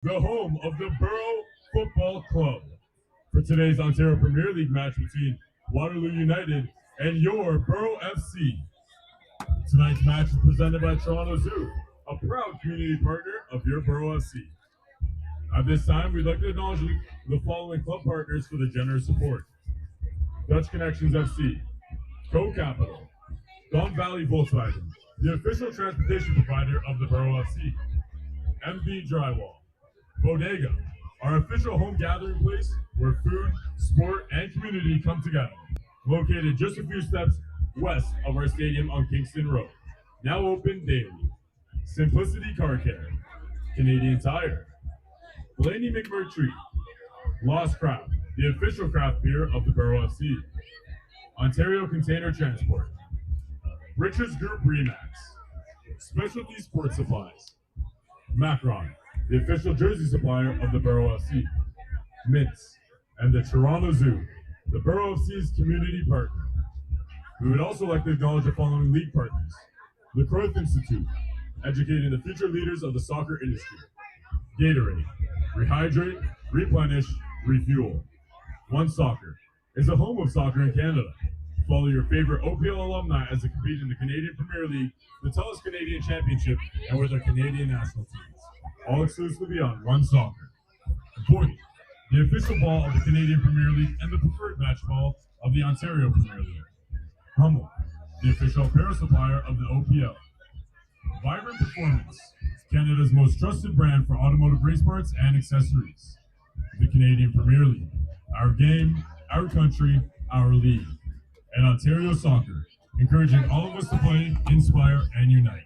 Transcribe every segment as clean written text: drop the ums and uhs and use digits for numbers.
the home of the Borough Football Club, for today's Ontario Premier League match between Waterloo United and your Borough FC. Tonight's match is presented by Toronto Zoo, a proud community partner of your Borough FC. At this time, we'd like to acknowledge the following club partners for the generous support: Dutch Connections FC, Co-Capital, Don Valley Volkswagen, the official transportation provider of the Borough FC, MV Drywall, Bodega, our official home gathering place where food, sport, and community come together. Located just a few steps west of our stadium on Kingston Road. Now open daily. Simplicity Car Care, Canadian Tire, Blaney McMurtry, Lost Craft, the official craft beer of the Borough FC, Ontario Container Transport, Richards Group Remax, Specialty Sports Supplies, Macron, the official jersey supplier of the Borough FC, Mints, and the Toronto Zoo, the Borough FC's community partner. We would also like to acknowledge the following league partners: the Cruyff Institute, educating the future leaders of the soccer industry; Gatorade, rehydrate, replenish, refuel. One Soccer is a home of soccer in Canada. Follow your favorite OPL alumni as they compete in the Canadian Premier League, the TELUS Canadian Championship, and with their Canadian national teams. All exclusively on One Soccer. Boyd, the official ball of the Canadian Premier League and the preferred match ball of the Ontario Premier League. Hummel, the official apparel supplier of the OPL. Vibrant Performance, Canada's most trusted brand for automotive race parts and accessories. The Canadian Premier League, our game, our country, our league. And Ontario Soccer, encouraging all of us to play, inspire, and unite.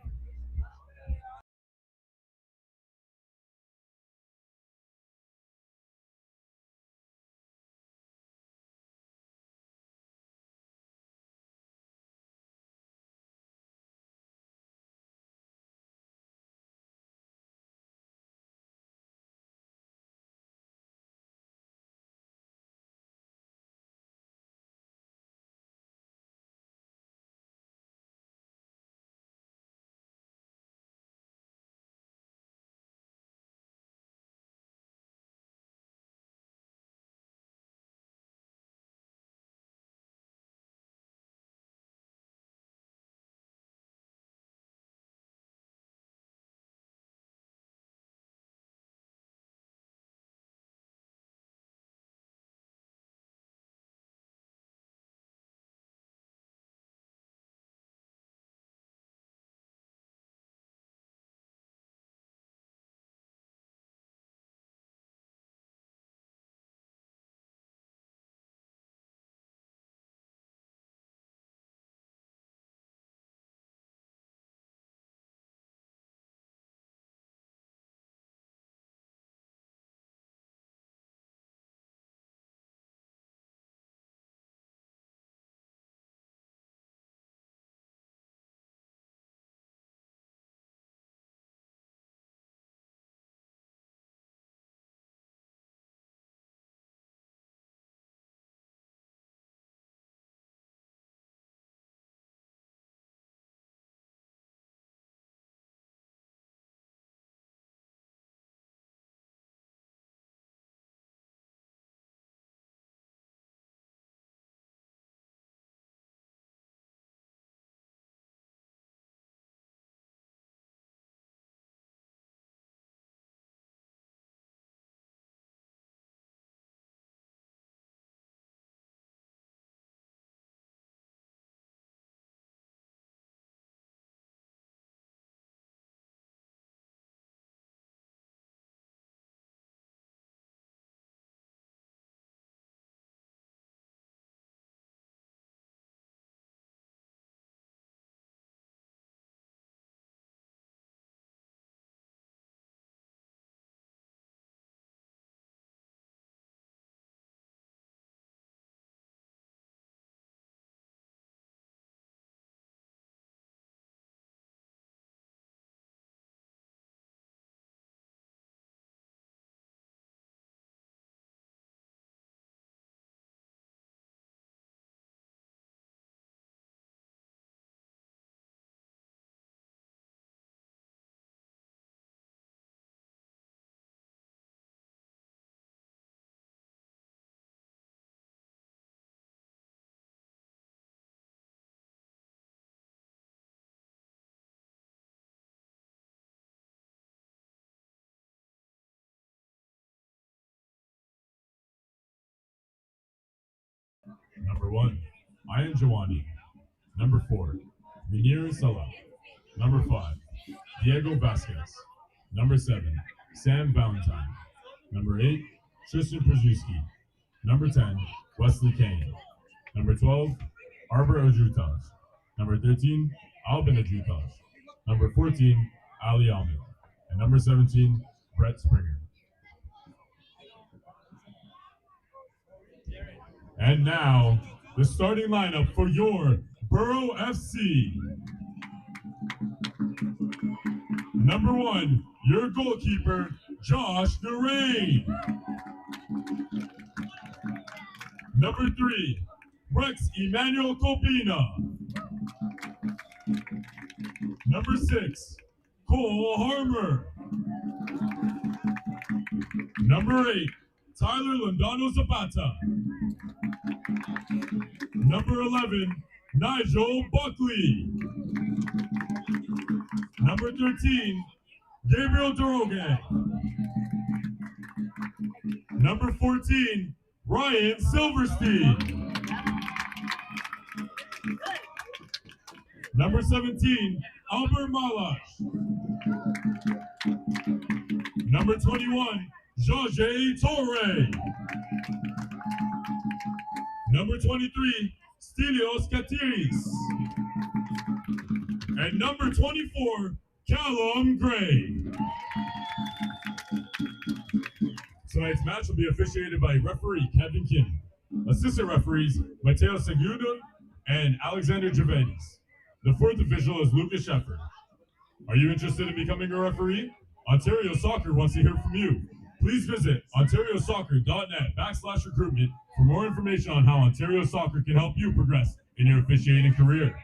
Number 1, Ayan Jawani. Number 4, Munir Salah. Number 5, Diego Vasquez. Number 7, Sam Valentine. Number 8, Tristan Przewski. Number 10, Wesley Kane. Number 12, Arbor Ojutaj. Number 13, Albin Ojutaj. Number 14, Ali Ahmed. And number 17, Brett Springer. And now, the starting lineup for your Borough FC. Number 1, your goalkeeper, Josh Durain. Number 3, Rex Emmanuel Copina. Number 6, Cole Harmer. Number 8, Tyler Londano Zapata. Number 11, Nigel Buckley. Number 13, Gabriel Doroge. Number 14, Ryan Silverstein. Number 17, Albert Malash. Number 21, Jorge Torre. Number 23, Stelios Katiris. And number 24, Callum Gray. Tonight's match will be officiated by referee Kevin Kinney. Assistant referees Mateo Segundo and Alexander Javenis. The fourth official is Lucas Shepard. Are you interested in becoming a referee? Ontario Soccer wants to hear from you. Please visit ontariosoccer.net/recruitment for more information on how Ontario Soccer can help you progress in your officiating career.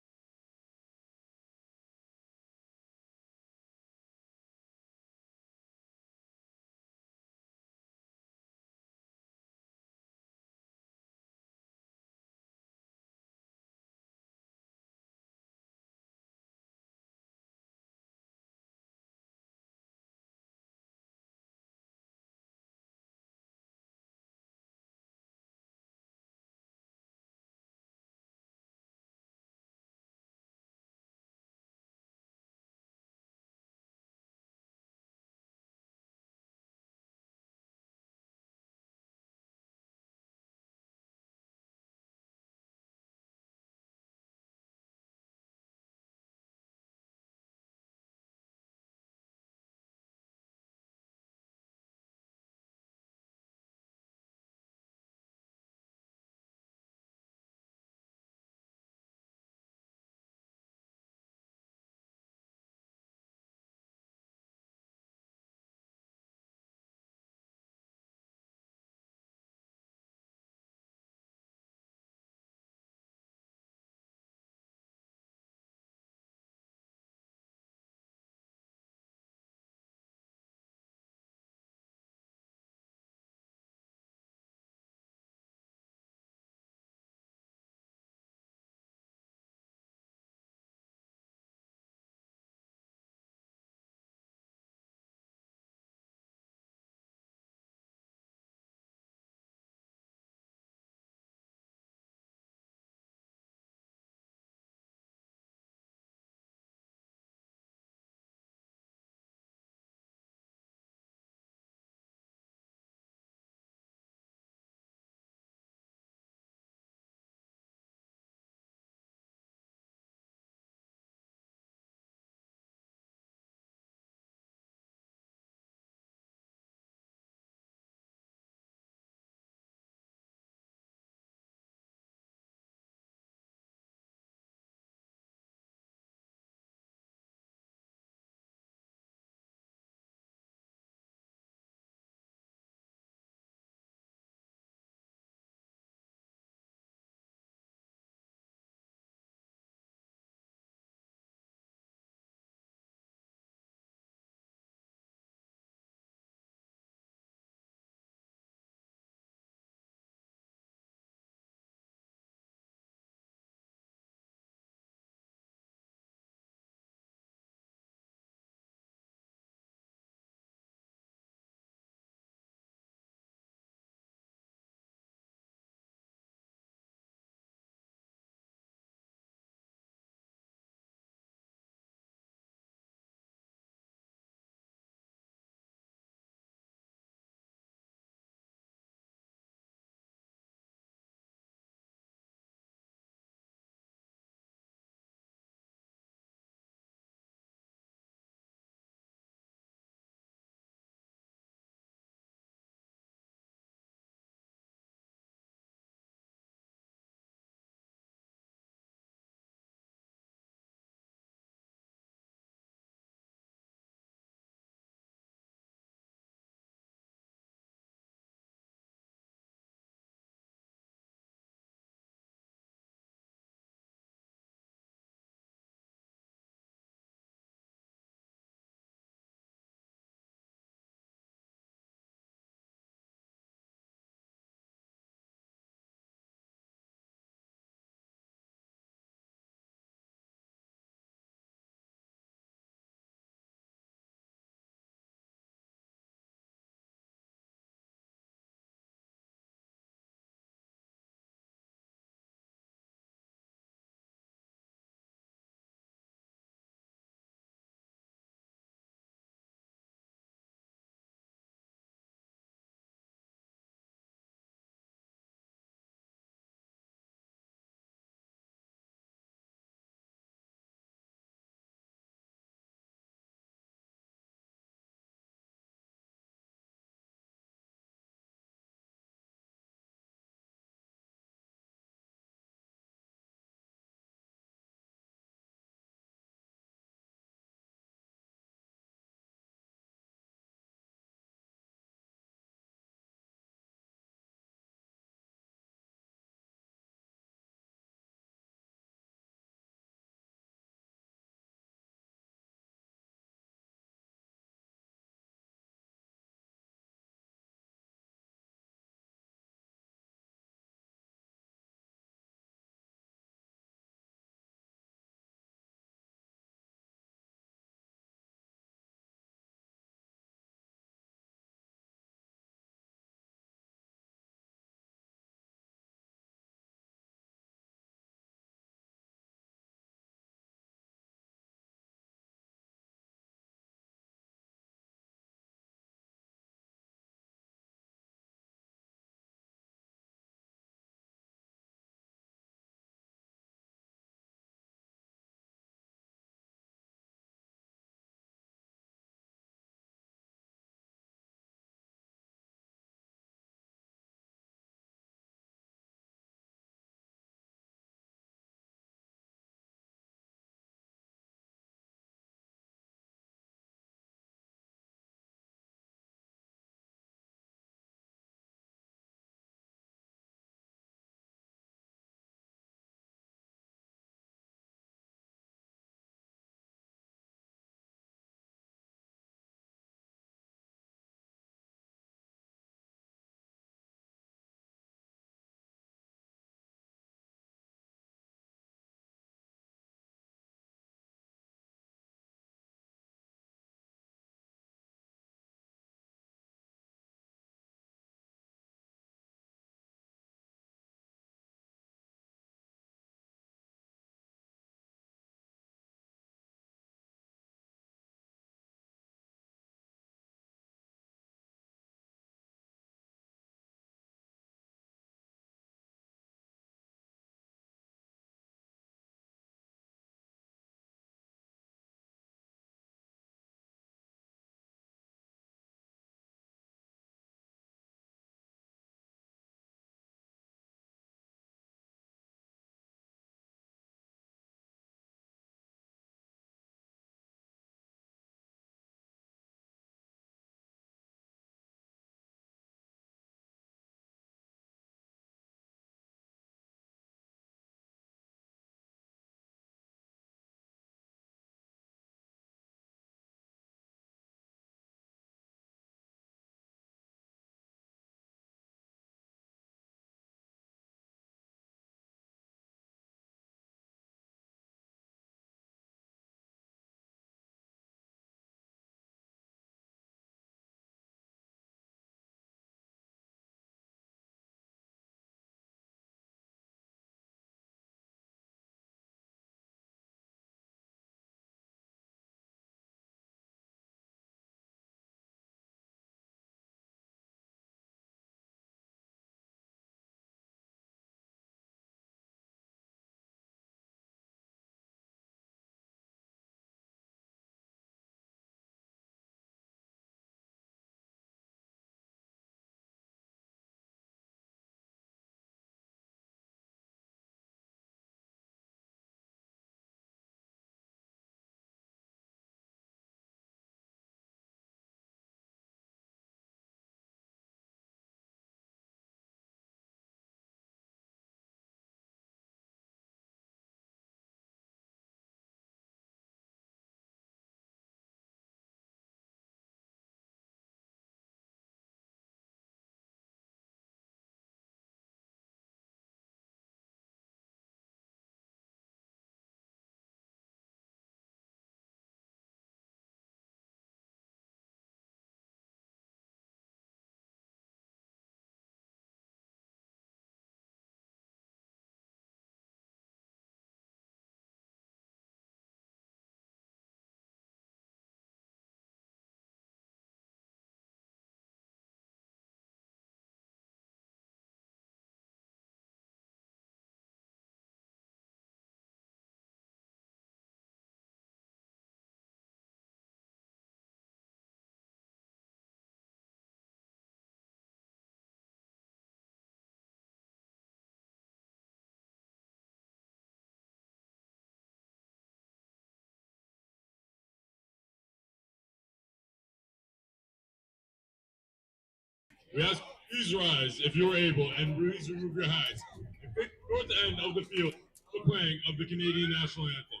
We ask please rise if you are able and please remove your hats and pick the north end of the field for the playing of the Canadian national anthem.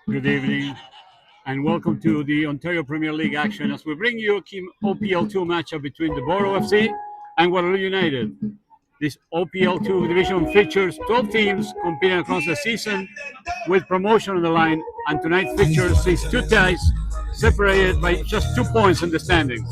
Good evening, and welcome to the Ontario Premier League action as we bring you a key OPL2 matchup between the Borough FC and Waterloo United. This OPL2 division features 12 teams competing across the season with promotion on the line, and tonight's fixture sees two ties separated by just 2 points in the standings.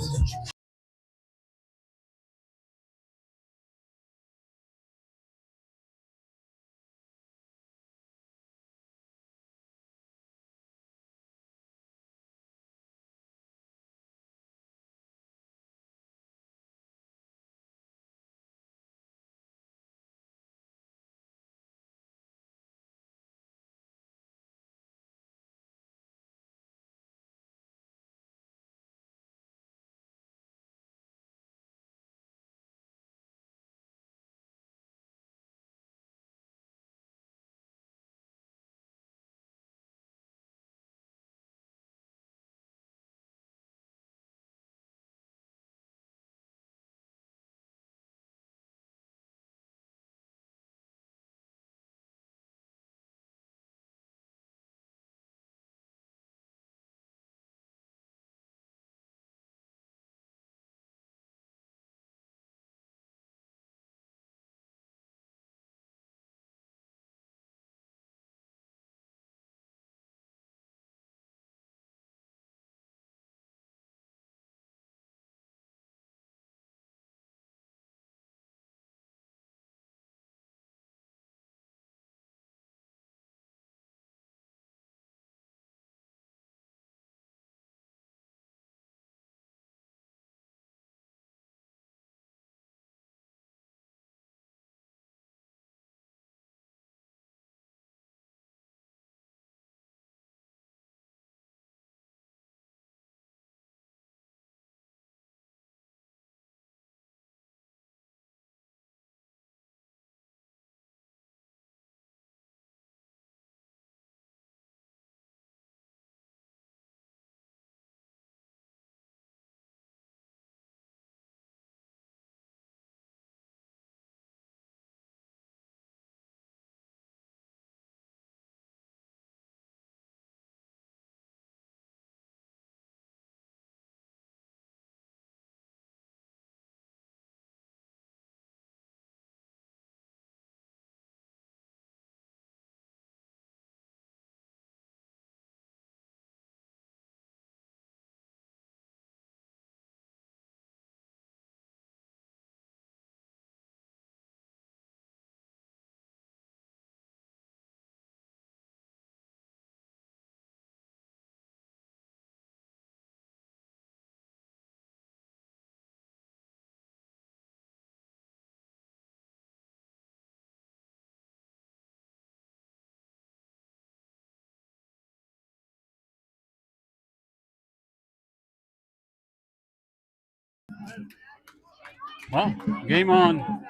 Well, game on.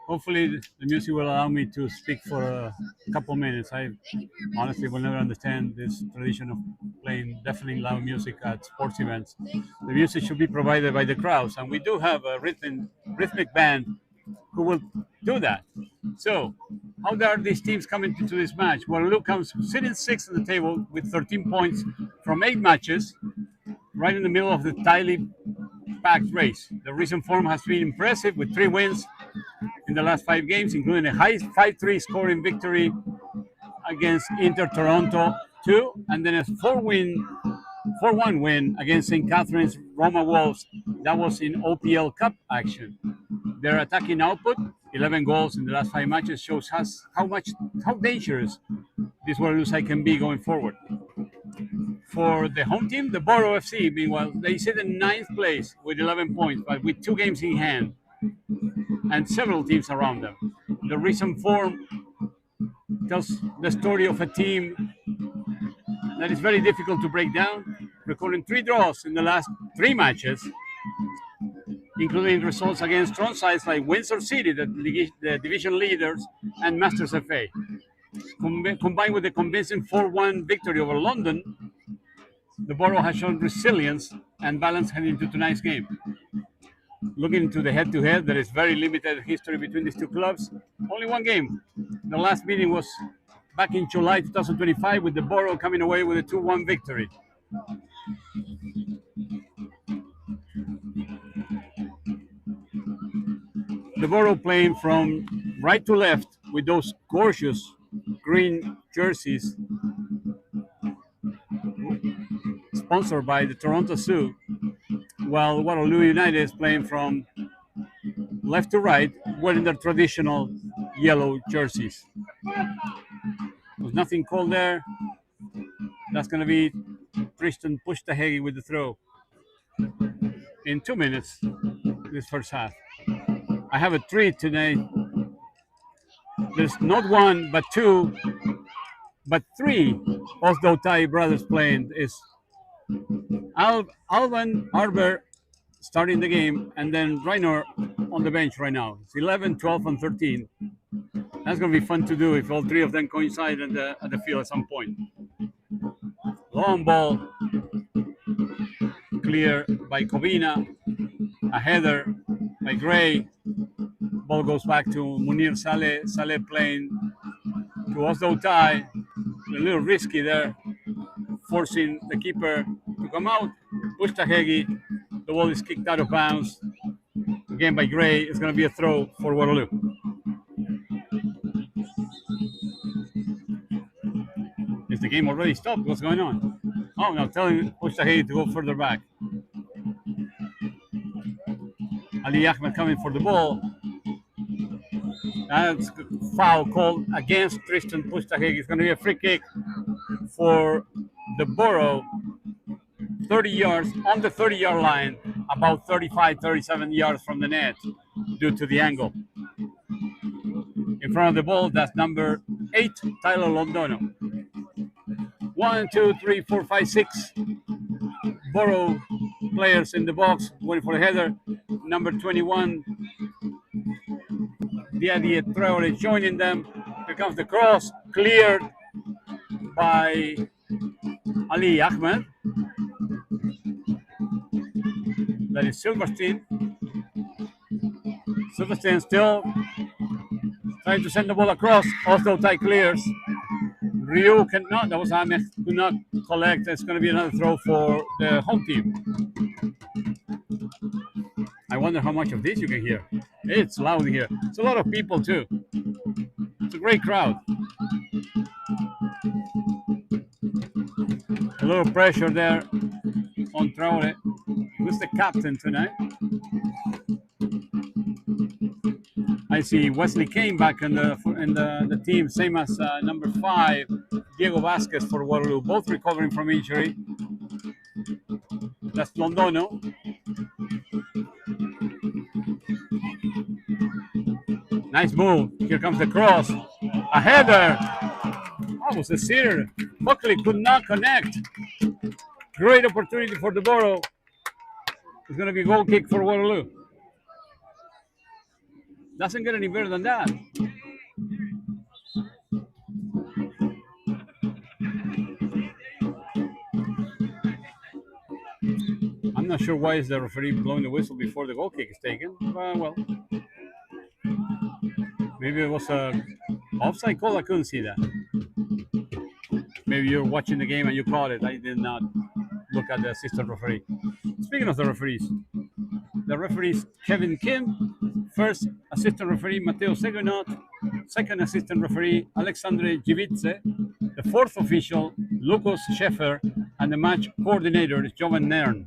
Hopefully, the music will allow me to speak for a couple minutes. I honestly will never understand this tradition of playing deafening loud music at sports events. The music should be provided by the crowds, and we do have a rhythmic band who will do that. So, how are these teams coming into this match? Waterloo comes sitting sixth at the table with 13 points from 8 matches, right in the middle of the tightly packed race. The recent form has been impressive with 3 wins in the last 5 games, including a high 5-3 scoring victory against Inter Toronto 2, and then a 4-1 win against St. Catherine's Roma Wolves. That was in OPL Cup action. Their attacking output, 11 goals in the last 5 matches, shows us how dangerous this Waterloo side can be going forward. For the home team, the Borough FC, meanwhile, they sit in 9th place with 11 points, but with 2 games in hand and several teams around them. The recent form tells the story of a team that is very difficult to break down, recording 3 draws in the last 3 matches, including results against strong sides like Windsor City, the division leaders, and Masters FA. Combined with the convincing 4-1 victory over London, the Borough has shown resilience and balance heading into tonight's game. Looking into the head-to-head, there is very limited history between these two clubs. Only 1 game. The last meeting was back in July 2025, with the Borough coming away with a 2-1 victory. The Borough playing from right to left with those gorgeous green jerseys sponsored by the Toronto Zoo, while Waterloo United is playing from left to right wearing their traditional yellow jerseys. There's nothing called there. That's going to be Tristan Pushtahegi with the throw in 2 minutes, this first half. I have a treat tonight. There's not 1, but 2, but 3 Osdo Tai brothers playing. Is Alvan Arber starting the game, and then Rainer on the bench right now. It's 11, 12, and 13. That's going to be fun to do if all 3 of them coincide at the field at some point. Long ball, clear by Covina. A header by Gray. Ball goes back to Munir Saleh. Saleh playing to Osdo Tai. A little risky there, forcing the keeper to come out. Pushtahegi. The ball is kicked out of bounds. Again by Gray. It's going to be a throw for Waterloo. Is the game already stopped? What's going on? Oh, now telling Pushtahegi to go further back. Ali Ahmed coming for the ball. That's foul called against Tristan Pushtahegi. It's going to be a free kick for the Borough. 30 yards on the 30-yard line, about 35, 37 yards from the net due to the angle. In front of the ball, that's number 8, Tyler Londono. 1, 2, 3, 4, 5, 6 Borough players in the box waiting for the header. Number 21, Diadier Traore joining them. Here comes the cross, cleared by Ali Ahmed. That is Silverstein. Silverstein still trying to send the ball across. Osdo Tai clears. Ryu cannot, that was Ahmed, could not collect. It's going to be another throw for the home team. I wonder how much of this you can hear. It's loud here. It's a lot of people too. It's a great crowd. A little pressure there on Traore. Who's the captain tonight? I see Wesley Kane back in the team, same as number 5, Diego Vasquez for Waterloo, both recovering from injury. That's Londono. Nice move. Here comes the cross. A header. Almost a sear. Buckley could not connect. Great opportunity for the Borough. It's going to be a goal kick for Waterloo. Doesn't get any better than that. I'm not sure why is the referee blowing the whistle before the goal kick is taken. Well, maybe it was a offside call. I couldn't see that. Maybe you're watching the game and you caught it. I did not look at the assistant referee. Speaking of the referees, Kevin Kim, first assistant referee Mateo Segonot, second assistant referee Alexandre Givitze, the fourth official Lucas Scheffer, and the match coordinator is Jovan Nern.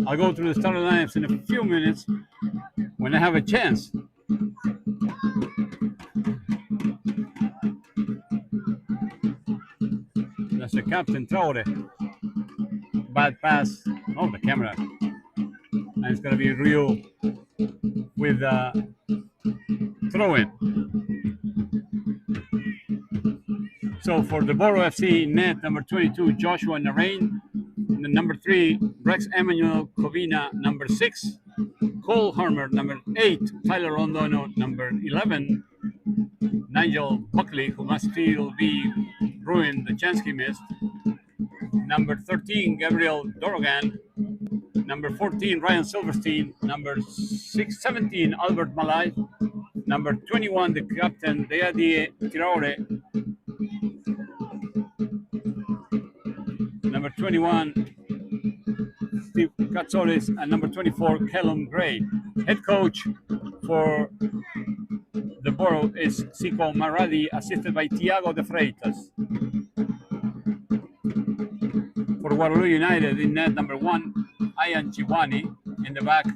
I'll go through the starting lineups in a few minutes when I have a chance. That's the captain, Traore. Bad pass. Oh, the camera. And it's going to be Rio with throw-in. So for the Borough FC, net number 22, Joshua Narain. Number 3, Rex Emmanuel Covina. Number 6, Cole Harmer. Number 8, Tyler Londono. Number 11, Nigel Buckley, who must still be ruined the chance he missed. Number 13, Gabriel Dorogan. Number 14, Ryan Silverstein. Number 17, Albert Malay. Number 21, the captain, Deadie Traore. Number 21, Steve Katsolis. And number 24, Callum Gray. Head coach for the Borough is Siko Maradi, assisted by Tiago de Freitas. For Waterloo United, in net number 1, Ayan Chiwani. In the back,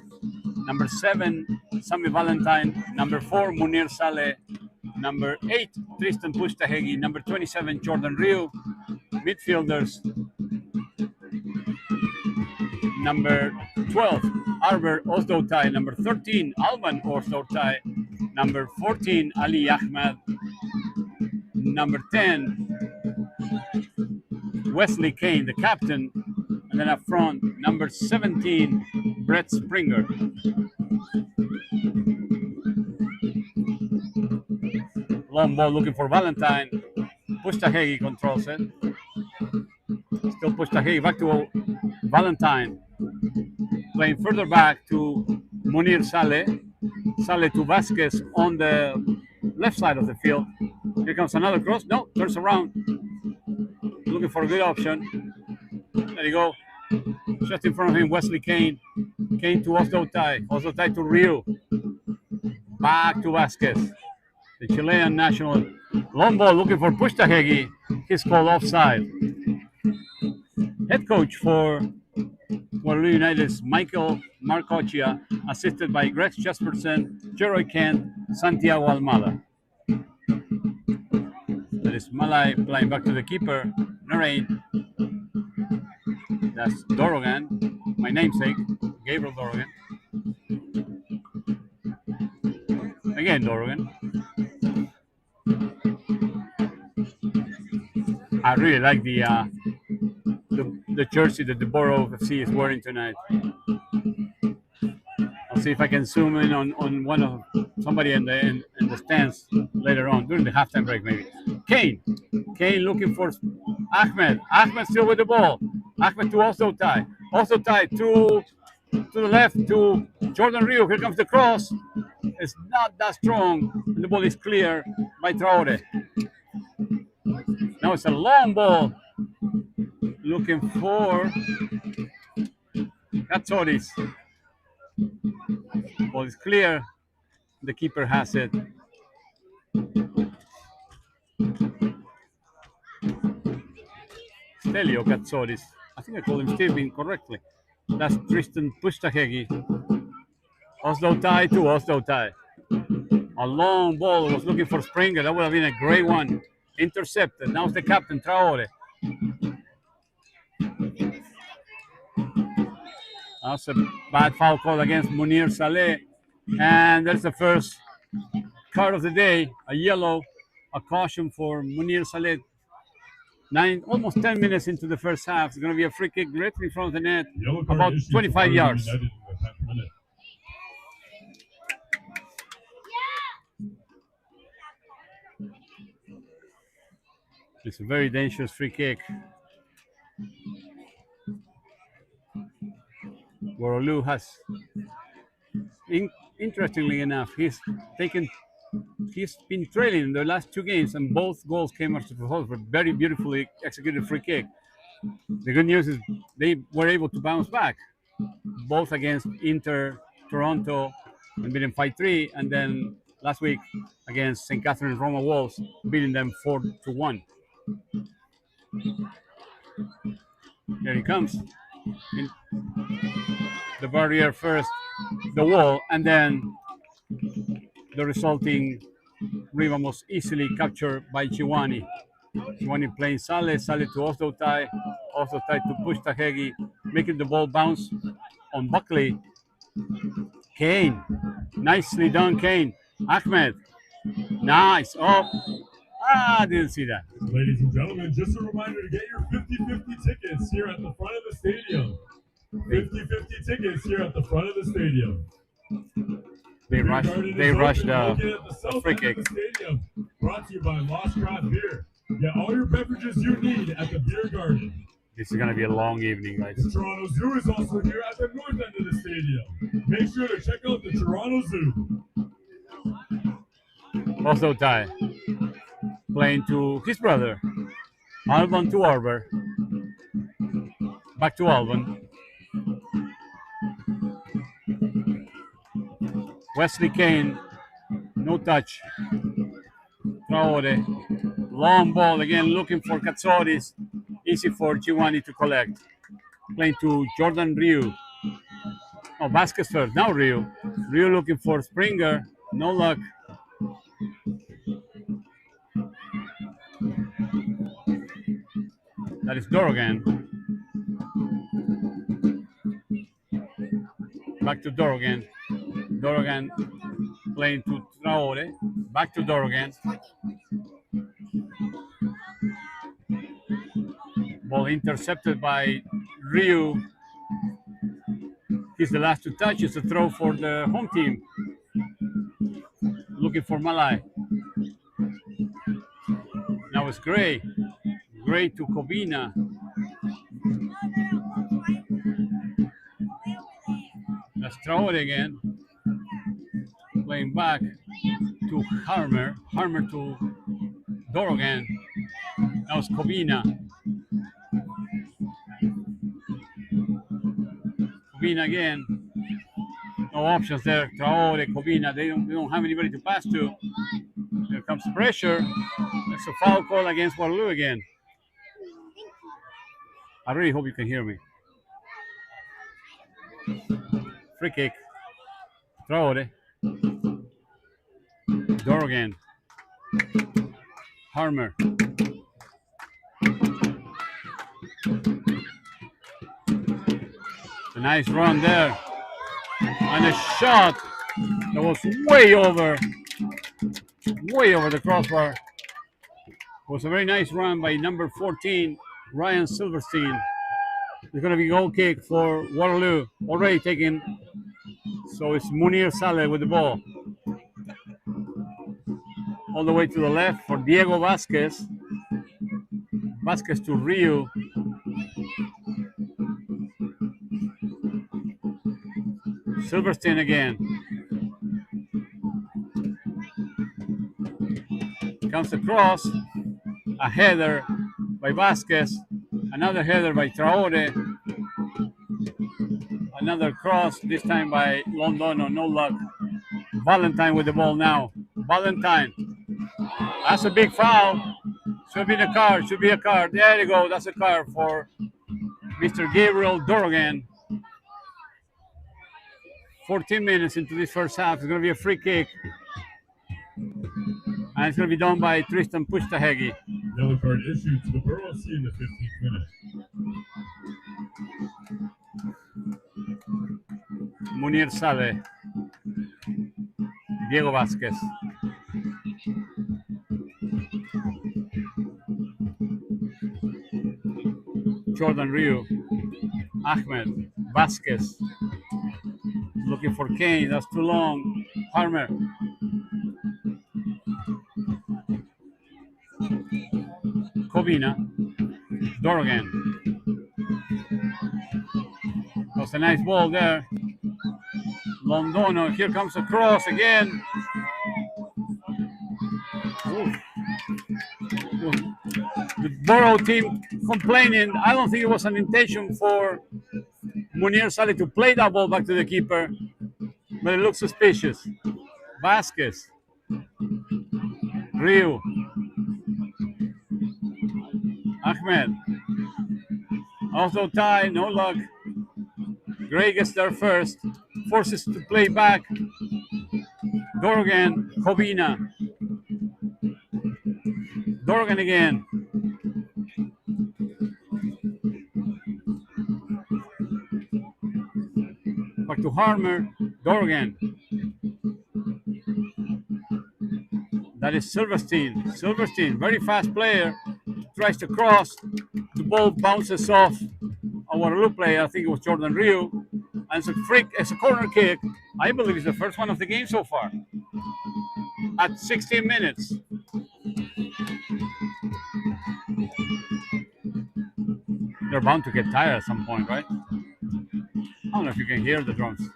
number 7, Sami Valentine. Number 4, Munir Saleh. Number 8, Tristan Pustahegi. Number 27, Jordan Ryu. Midfielders, number 12, Arber Osdoutai. Number 13, Alban Osdoutai. Number 14, Ali Ahmed. Number 10, Wesley Kane, the captain. And then up front, number 17, Brett Springer. Long ball looking for Valentine. Pustahegi controls it. Still Pustahegi back to Valentine. Playing further back to Munir Saleh. Saleh to Vasquez on the left side of the field. Here comes another cross. No, turns around. Looking for a good option. There you go. Just in front of him, Wesley Kane. Kane to Osdoutai. Osdoutai to Rio. Back to Vasquez. The Chilean national. Long ball looking for Pustahegi. He's called offside. Head coach for Waterloo United is Michael Marcochia, assisted by Greg Jesperson, Jeroy Kent, Santiago Almada. That is Malay playing back to the keeper, Narain. That's Dorogan, my namesake, Gabriel Dorogan. Again, Dorogan. I really like the jersey that the Borough FC is wearing tonight. I'll see if I can zoom in on one of somebody in the stands later on during the halftime break, maybe. Kane looking for Ahmed. Ahmed still with the ball. Ahmed to Osdoutai. Osdoutai to the left to Jordan Rio. Here comes the cross. It's not that strong. And the ball is clear by Traore. Now it's a long ball. Looking for Katsoris. Ball is clear. The keeper has it. Stelio Katsoris. I think I called him Steve incorrectly. That's Tristan Pustahegi. Osdoutai to Osdoutai. A long ball was looking for Springer. That would have been a great one. Intercepted. Now it's the captain, Traore. That's a bad foul call against Munir Saleh. And that's the first card of the day. A yellow, a caution for Munir Saleh. Almost 10 minutes into the first half. It's going to be a free kick directly in front of the net, about 25 yards. It's a very dangerous free kick. Waterloo has, interestingly enough, he's been trailing in the last two games, and both goals came as a result of a very beautifully executed free kick. The good news is they were able to bounce back, both against Inter, Toronto, and beating 5-3, and then last week against St. Catharines Roma Wolves, beating them 4-1. Here he comes. In the barrier first, the wall, and then the resulting rebound was easily captured by Chiwani. Chiwani playing Sale to Osdotai to push Tahegi, making the ball bounce on Buckley. Kane, nicely done, Kane. Ahmed, nice. Oh, didn't see that. Ladies and gentlemen, just a reminder to get your 50-50 tickets here at the front of the stadium. 50-50 tickets here at the front of the stadium. They rushed the free kick. Stadium, brought to you by Lost Craft Beer. Get all your beverages you need at the beer garden. This is going to be a long evening, guys. The Toronto Zoo is also here at the north end of the stadium. Make sure to check out the Toronto Zoo. Also Ty playing to his brother, Alban to Arbor. Back to Alban. Wesley Kane, no touch. Traore, long ball again, looking for Katsoris. Easy for Chiwani to collect. Playing to Jordan Ryu. Oh, Vasquez first, now Ryu. Ryu looking for Springer, no luck. That is Dorogan. Back to Dorogan. Dorogan playing to Traore. Back to Dorogan. Ball intercepted by Ryu. He's the last to touch. It's a throw for the home team. Looking for Malai. Now it's Gray. Gray to Kobina. That's Traore again. Playing back to Harmer. Harmer to Dorogan. Now it's Kobina. Kobina again. No options there. Traore, Kobina. They don't have anybody to pass to. Here comes pressure. That's a foul call against Waterloo again. I really hope you can hear me. Free kick. Traore. Dorogan. Harmer. A nice run there. And a shot that was way over the crossbar. It was a very nice run by number 14, Ryan Silverstein. It's going to be a goal kick for Waterloo, already taken. So it's Munir Saleh with the ball. All the way to the left for Diego Vasquez. Vasquez to Ryu. Silverstein again. Comes across. A header by Vasquez. Another header by Traore. Another cross, this time by Londono, no luck. Valentine with the ball now. Valentine. That's a big foul. Should be a card. There you go. That's a card for Mr. Gabriel Dorogan. 14 minutes into this first half. It's going to be a free kick. And it's going to be done by Tristan Puchtahegi. Yellow card issued to the Borough FC in the 15th minute. Munir Saleh. Diego Vasquez. Jordan Ryu. Ahmed. Vasquez. Looking for Kane. That's too long. Harmer. Covina. Dorgan. That's a nice ball there. Londono, here comes a cross again. Ooh. The Borough team complaining. I don't think it was an intention for Munir Saleh to play that ball back to the keeper, but it looks suspicious. Vasquez. Rio. Ahmed. Also tie, no luck. Gray gets there first. Forces to play back. Dorgan, Covina. Dorgan again. Back to Harmer. Dorgan. That is Silverstein. Silverstein, very fast player. Tries to cross. The ball bounces off a Waterloo player. I think it was Jordan Rio. And it's a corner kick. I believe it's the first one of the game so far. At 16 minutes. They're bound to get tired at some point, right? I don't know if you can hear the drums.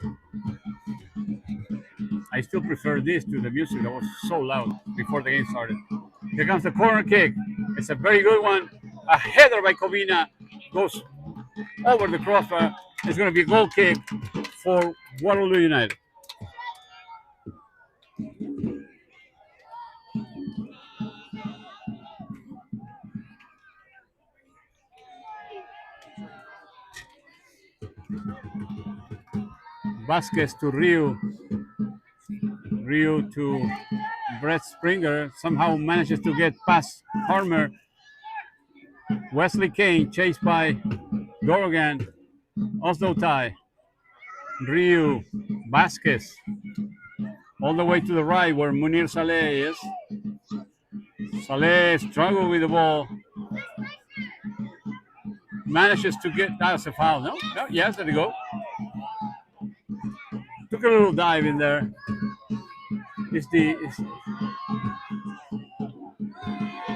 I still prefer this to the music that was so loud before the game started. Here comes the corner kick. It's a very good one. A header by Covina goes over the crossbar. It's going to be a goal kick for Waterloo United. Vasquez to Rio. Rio to Brett Springer. Somehow manages to get past Harmer. Wesley Kane chased by Dorgan. Oslo tie. Rio. Vasquez. All the way to the right where Munir Saleh is. Saleh struggles with the ball. Manages to get, that's a foul, no? No, yes, there you go. Took a little dive in there.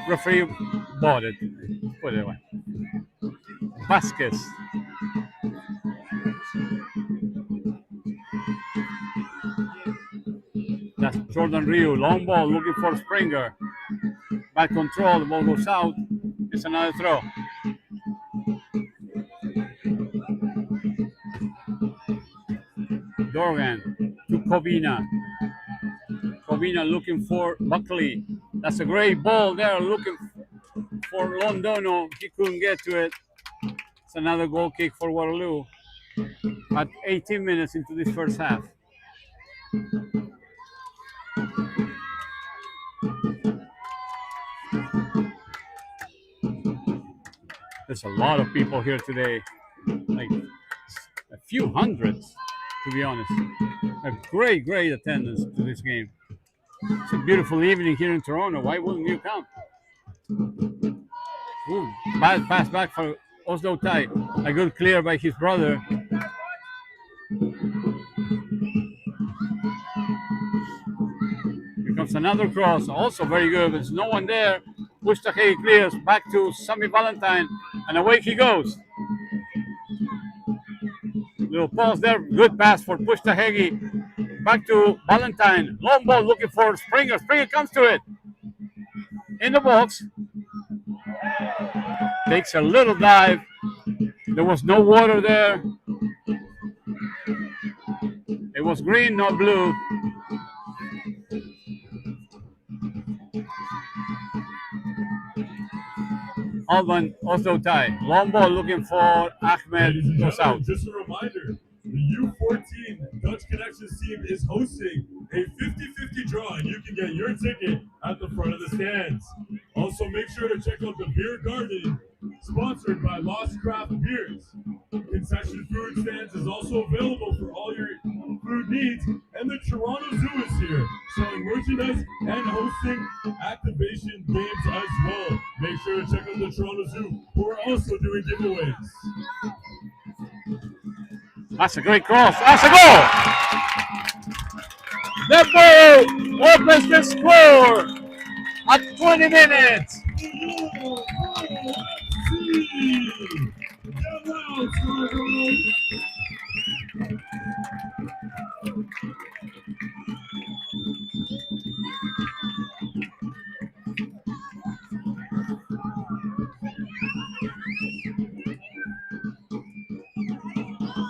Referee bought it. Put it away. Vasquez. That's Jordan Rio. Long ball looking for Springer. Back control. The ball goes out. It's another throw. Dorgan to Covina. Covina looking for Buckley. That's a great ball there, looking for Londono. He couldn't get to it. It's another goal kick for Waterloo at 18 minutes into this first half. There's a lot of people here today, like a few hundreds, to be honest. A great attendance to this game. It's a beautiful evening here in Toronto. Why wouldn't you come? Ooh, bad pass back for Oslo Tai. A good clear by his brother. Here comes another cross. Also very good. There's no one there. Pushtahe clears back to Sammy Valentine. And away he goes. Little pause there. Good pass for Pushtahe. Back to Valentine. Long ball looking for Springer. Springer comes to it. In the box. Takes a little dive. There was no water there. It was green, not blue. Alban also tie. Long ball looking for Ahmed. Goes out. Just a reminder. The U14 Dutch Connections team is hosting a 50-50 draw, and you can get your ticket at the front of the stands. Also, make sure to check out the Beer Garden, sponsored by Lost Craft Beers. Concession food stands is also available for all your food needs, and the Toronto Zoo is here, selling merchandise and hosting activation games as well. Make sure to check out the Toronto Zoo, who are also doing giveaways. That's a great cross. That's a goal! The ball opens the score at 20 minutes. Get loud, Scarborough!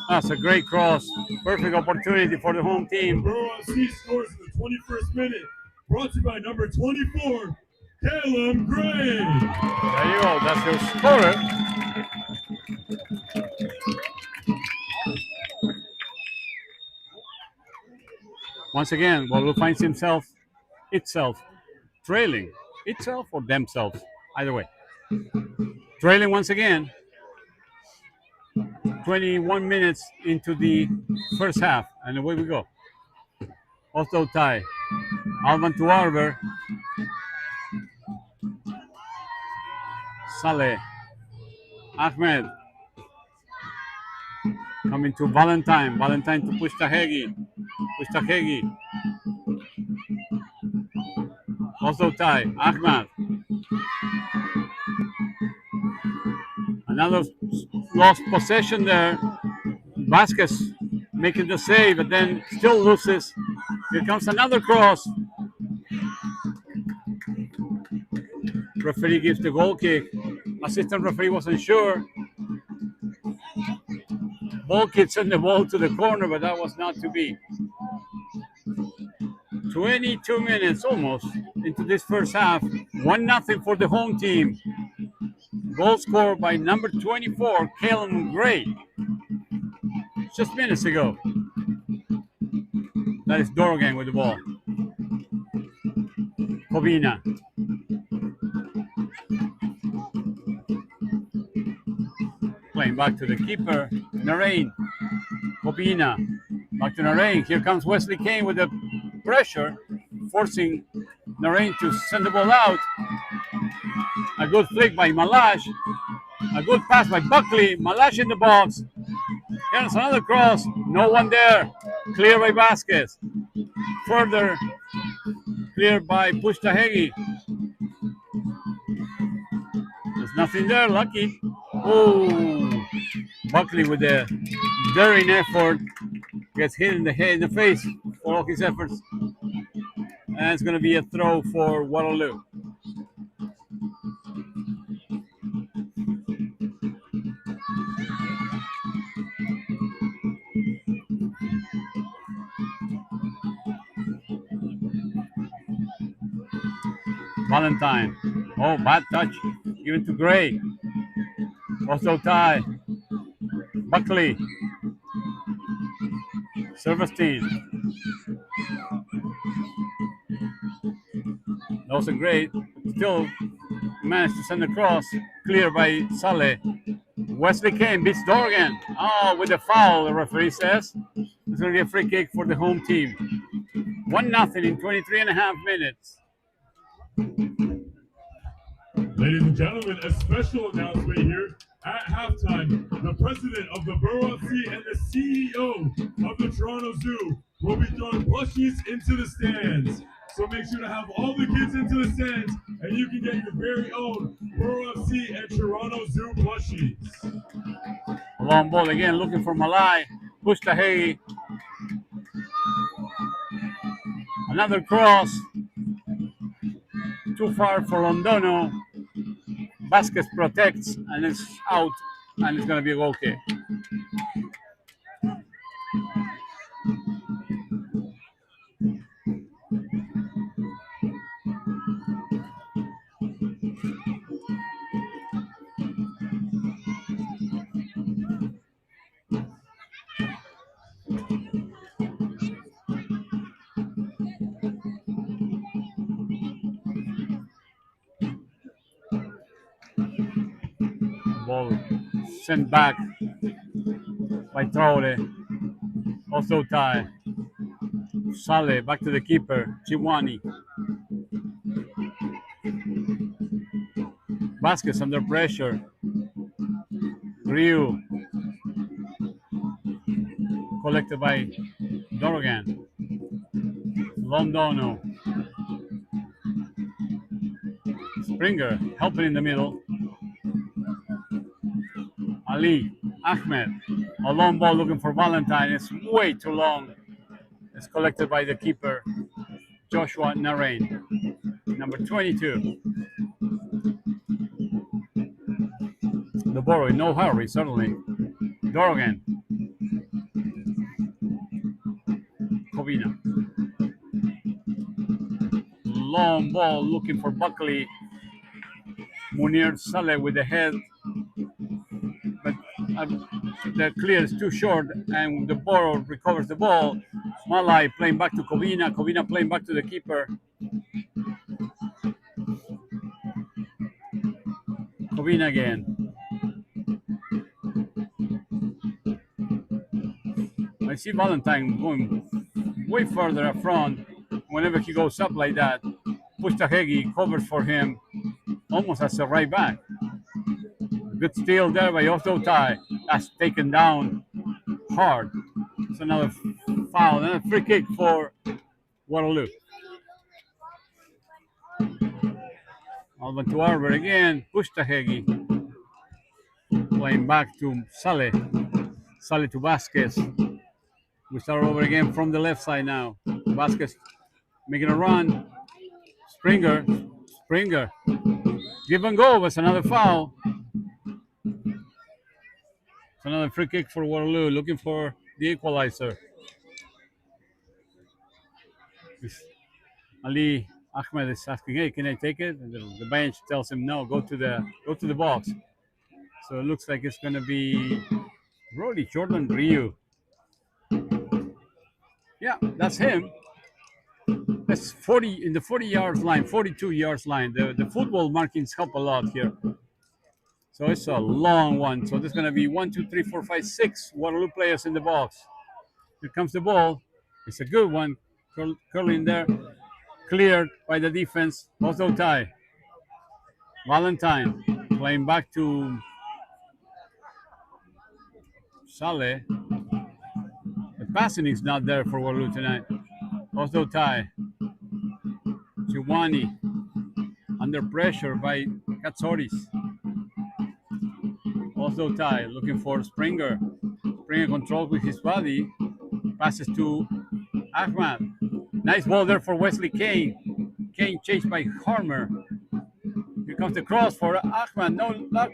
That's a great cross. Perfect opportunity for the home team. Borough FC scores in the 21st minute. Brought to you by number 24, Caleb Gray. There you go. That's your scorer. Once again, Waterloo finds itself trailing itself or themselves. Either way. Trailing once again. 21 minutes into the first half. And away we go. Also tie. Alvan to Arbor. Saleh. Ahmed. Coming to Valentine. Valentine to Pushtahegi. Pushtahegi. Also tie. Ahmed. Another lost possession there. Vasquez making the save, but then still loses. Here comes another cross. Referee gives the goal kick. Assistant referee wasn't sure. Ball kick sent the ball to the corner, but that was not to be. 22 minutes almost into this first half. 1-0 for the home team. Goal scored by number 24, Caleb Gray. Just minutes ago. That is Dorgan with the ball. Kobina. Playing back to the keeper, Narain. Kobina. Back to Narain. Here comes Wesley Kane with the pressure, forcing Narain to send the ball out. A good flick by Malash. A good pass by Buckley. Malash in the box. Here's another cross. No one there. Clear by Vasquez. Further clear by Pushtahegi. There's nothing there. Lucky. Oh, Buckley with a daring effort. Gets hit in the head, in the face for all his efforts. And it's going to be a throw for Waterloo. Valentine. Oh, bad touch. Given to Gray. Also tie. Buckley. Silverstein. That wasn't great. Still managed to send the cross. Clear by Saleh. Wesley Kane beats Dorgan. Oh, with a foul, the referee says. It's going to be a free kick for the home team. 1-0 in 23 and a half minutes. Ladies and gentlemen, a special announcement here. At halftime, the president of the Borough FC and the CEO of the Toronto Zoo will be throwing plushies into the stands. So make sure to have all the kids into the stands, and you can get your very own Borough FC and Toronto Zoo plushies. Long ball again, looking for Malai. Pushtahegi. Another cross. Too far for Londono. Vasquez protects and it's out, and it's going to be a goal kick. Ball sent back by Traore. Also tie. Saleh back to the keeper, Chiwani. Vasquez under pressure. Ryu. Collected by Dorgan. Londono. Springer helping in the middle. Ali Ahmed. A long ball looking for Valentine. It's way too long. It's collected by the keeper, Joshua Narain, number 22. The Borough in no hurry, certainly. Dorgan. Covina. Long ball looking for Buckley. Munir Saleh with the head, but the clear is too short, and the Borough recovers the ball. Malai playing back to Covina. Covina playing back to the keeper. Covina again. I see Valentine going way further up front. Whenever he goes up like that, Pustahegi covers for him almost as a right back. Good steal there by Otto Tai. That's taken down hard. It's another foul, another free kick for Waterloo. Alban to Arbor again. Pustahegi playing back to Saleh. Saleh to Vasquez. We start over again from the left side now. Vasquez making a run. Springer. Give and go, but it's another foul. It's another free kick for Waterloo, looking for the equalizer. Ali Ahmed is asking, "Hey, can I take it?" And the bench tells him, "No, go to the box." So it looks like it's going to be probably Jordan Ryu. Yeah, that's him. That's 40 in the 40 yards line, 42 yards line. The football markings help a lot here. So it's a long one. So there's going to be 1, 2, 3, 4, 5, 6 Waterloo players in the box. Here comes the ball. It's a good one. Curling there. Cleared by the defense. Also tie. Valentine playing back to Saleh. The passing is not there for Waterloo tonight. Also tie. Giovanni under pressure by Katsoris. Also tie, looking for Springer. Springer controls with his body. Passes to Ahmad. Nice ball there for Wesley Kane. Kane chased by Harmer. Here comes the cross for Ahmad. No luck.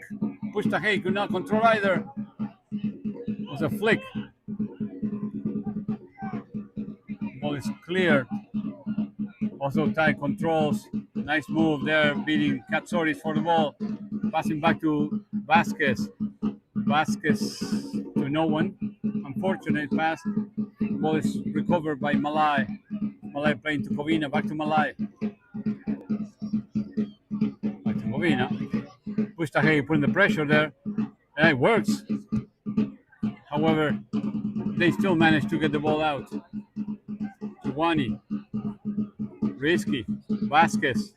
Pustahegi could not control either. It was a flick. Ball is cleared. Also tie controls. Nice move there, beating Katsoris for the ball. Passing back to Vasquez. Vasquez to no one. Unfortunate pass. The ball is recovered by Malai. Malai playing to Covina. Back to Malai. Back to Covina. Pustahegi putting the pressure there. And it works. However, they still manage to get the ball out. Giovanni. Risky. Vasquez.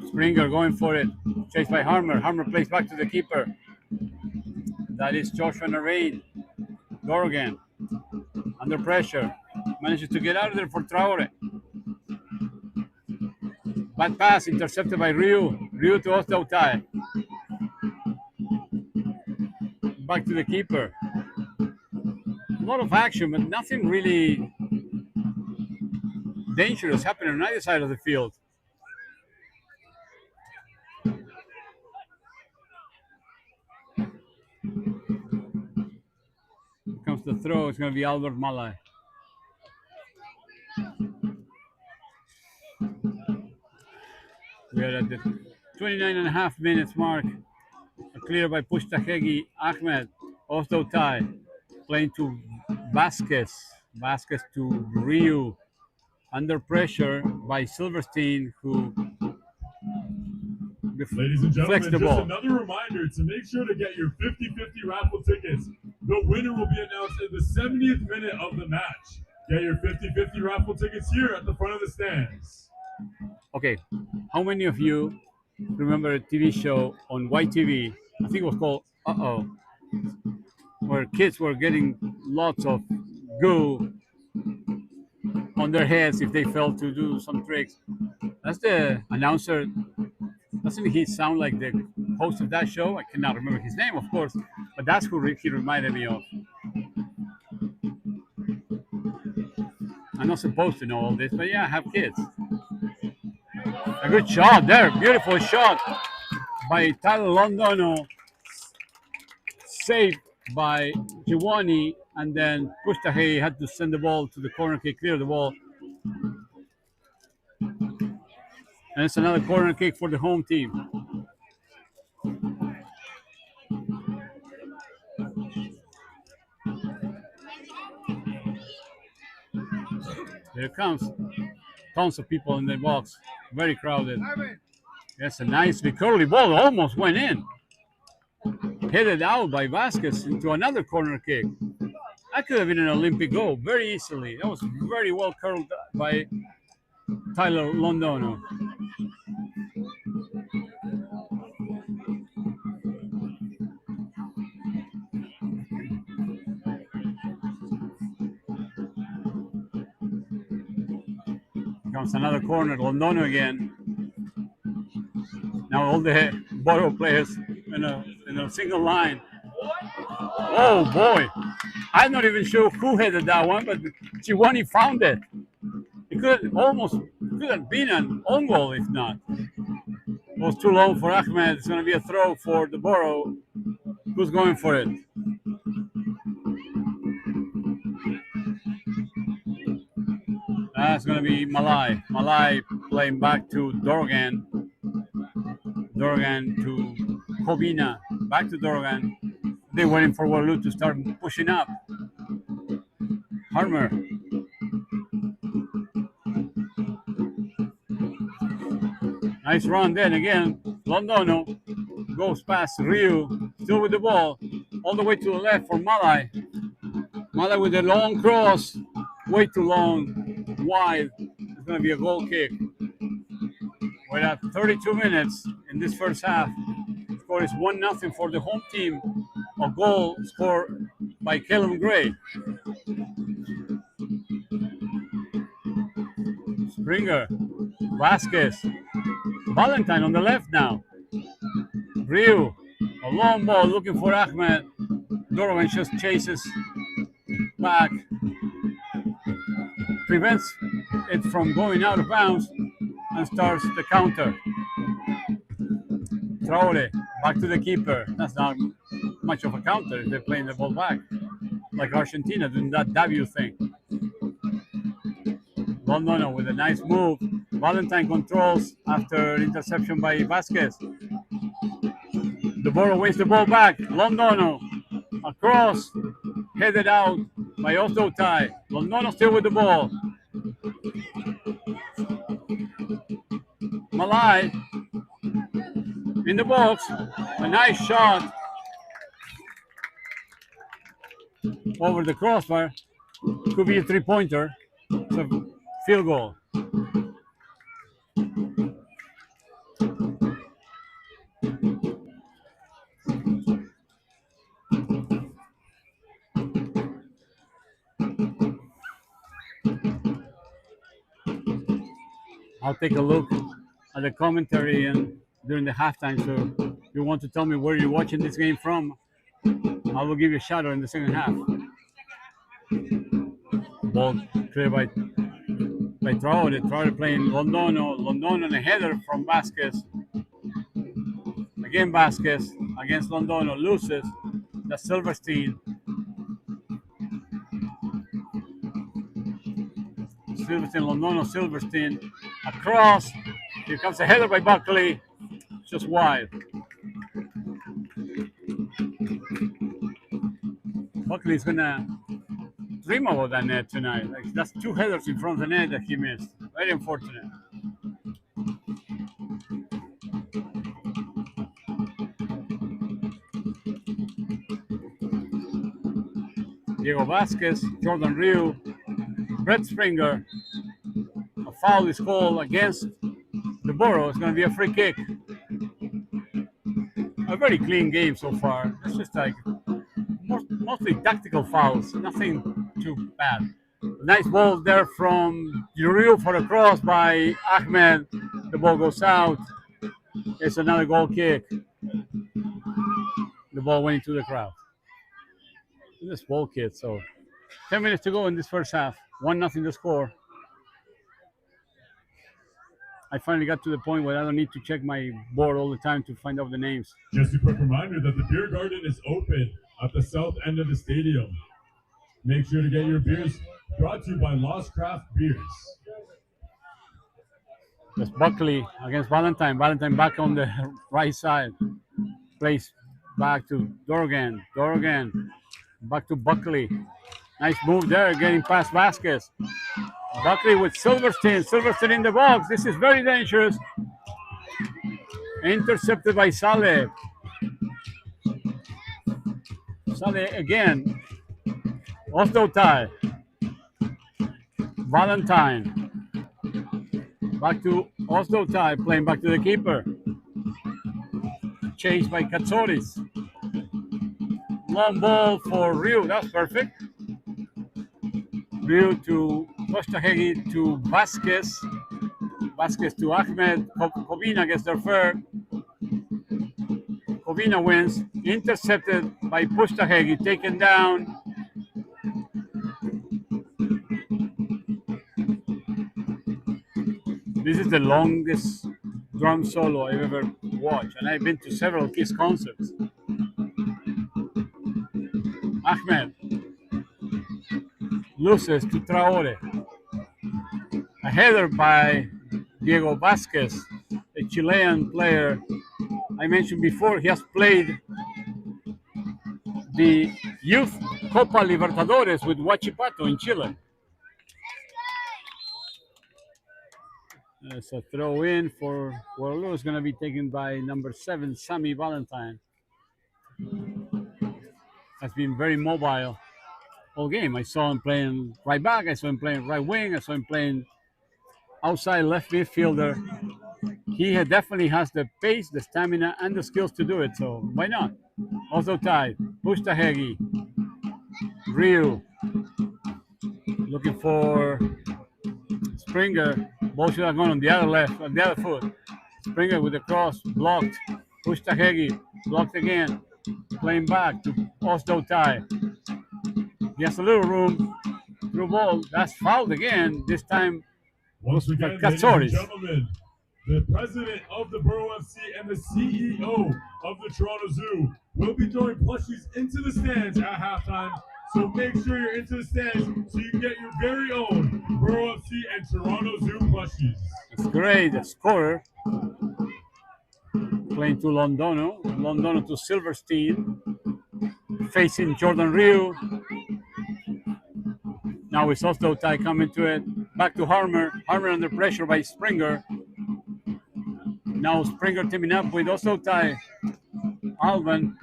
Springer going for it. Chased by Harmer. Harmer plays back to the keeper. That is Joshua Narain. Dorgan. Under pressure. Manages to get out of there for Traore. Bad pass intercepted by Ryu. Ryu to Ostautai. Back to the keeper. A lot of action, but nothing really dangerous happening on either side of the field. Here comes the throw. It's going to be Albert Malai. We are at the 29.5 minutes mark. A clear by Pustahegi. Ahmed. Ostautai. Playing to Vasquez. Vasquez to Ryu. Under pressure by Silverstein, who Ladies and gentlemen, flexed the just ball. another reminder to make sure to get your 50-50 raffle tickets. The winner will be announced in the 70th minute of the match. Get your 50-50 raffle tickets here at the front of the stands. Okay, how many of you remember a TV show on YTV? I think it was called Uh-Oh, where kids were getting lots of goo on their heads if they failed to do some tricks. That's the announcer Doesn't he sound like the host of that show? I cannot remember his name, of course, but that's who he reminded me of. I'm not supposed to know all this, but yeah, I have kids. A good shot there, beautiful shot by Tyler Londono, saved by Giovanni, and then Pushtahe had to send the ball to the corner kick, clear the ball. And it's another corner kick for the home team. Here it comes. Tons of people in the box. Very crowded. That's a nicely curly ball. Almost went in. Headed out by Vasquez into another corner kick. That could have been an Olympic goal very easily. That was very well curled by Tyler Londono. Comes another corner. Londono again. Now all the Borough players in a single line. Oh boy! I'm not even sure who headed that one, but Giovanni found it. It could have been an own goal if not. It was too long for Ahmed. It's going to be a throw for the Borough. Who's going for it? That's going to be Malai. Malai playing back to Dorgan. Dorgan to Kobina. Back to Dorgan. They're waiting for Waterloo to start pushing up. Harmer. Nice run then again. Londono goes past Ryu. Still with the ball. All the way to the left for Malai. Malai with a long cross. Way too long. Wide. It's going to be a goal kick. We're at 32 minutes in this first half. The score is 1-0 for the home team. A goal scored by Caleb Gray. Springer. Vasquez. Valentine on the left now. Ryu. A long ball looking for Ahmed. Dorovan just chases back. Prevents it from going out of bounds and starts the counter. Traore back to the keeper. That's not much of a counter if they're playing the ball back. Like Argentina doing that debut thing. Londono with a nice move. Valentine controls after interception by Vasquez. The Borough wins the ball back. Londono across, headed out by Osdo Tai. Londono still with the ball. Malai in the box. A nice shot over the crossbar. Could be a three-pointer. It's a field goal. I'll take a look at the commentary and during the halftime. So if you want to tell me where you're watching this game from, I will give you a shout out in the second half. Ball cleared by Traore. Traore playing Londono. Londono and a header from Vasquez. Again Vasquez against Londono. Loses. That's Silverstein. Londono, Silverstein. Across. Here comes a header by Buckley. Just wide. Buckley's gonna dream about that net tonight. Like, that's two headers in front of the net that he missed. Very unfortunate. Diego Vasquez, Jordan Ryu, Brett Springer. A foul is called against the Borough. It's going to be a free kick. A very clean game so far. It's just like mostly tactical fouls. Nothing too bad. Nice ball there from Ryu for a cross by Ahmed. The ball goes out. It's another goal kick. The ball went into the crowd. This ball kid. So 10 minutes to go in this first half. 1-0 to score. I finally got to the point where I don't need to check my board all the time to find out the names. Just a quick reminder that the beer garden is open at the south end of the stadium. Make sure to get your beers, brought to you by Lost Craft Beers. That's Buckley against Valentine. Valentine back on the right side. Plays back to Dorgan. Dorgan back to Buckley. Nice move there, getting past Vasquez. Buckley with Silverstein. Silverstein in the box. This is very dangerous. Intercepted by Saleh. Saleh again. Osdo tie. Valentine. Back to Osdo tie, playing back to the keeper. Chased by Katsoris. Long ball for Ryu. That's perfect. Ryu to Kostahegi to Vasquez. Vasquez to Ahmed. Kovina gets their third. Kovina wins. Intercepted by Pustahegi. Taken down. This is the longest drum solo I've ever watched, and I've been to several Kiss concerts. Ahmed loses to Traore. A header by Diego Vasquez, a Chilean player I mentioned before. He has played the Youth Copa Libertadores with Huachipato in Chile. It's a throw in for Waterloo. It's going to be taken by number 7, Sammy Valentine. Has been very mobile all game. I saw him playing right back. I saw him playing right wing. I saw him playing outside left midfielder. He definitely has the pace, the stamina, and the skills to do it. So why not? Also tied. Pustahegi. Ryu. Looking for Springer. Ball should have gone on the other left, on the other foot. Springer with the cross, blocked. Pustahegi, blocked again. Playing back to Osdo tie. He has a little room. Through ball. That's fouled again. This time Once again, ladies and gentlemen, the president of the Borough FC and the CEO of the Toronto Zoo will be throwing plushies into the stands at halftime. So make sure you're into the stands so you can get your very own Borough FC and Toronto Zoo plushies. It's great. The scorer playing to Londono. Londono to Silverstein. Facing Jordan Ryu. Now it's Osdo tie coming to it. Back to Harmer. Harmer under pressure by Springer. Now Springer teaming up with Osdo tie. Alban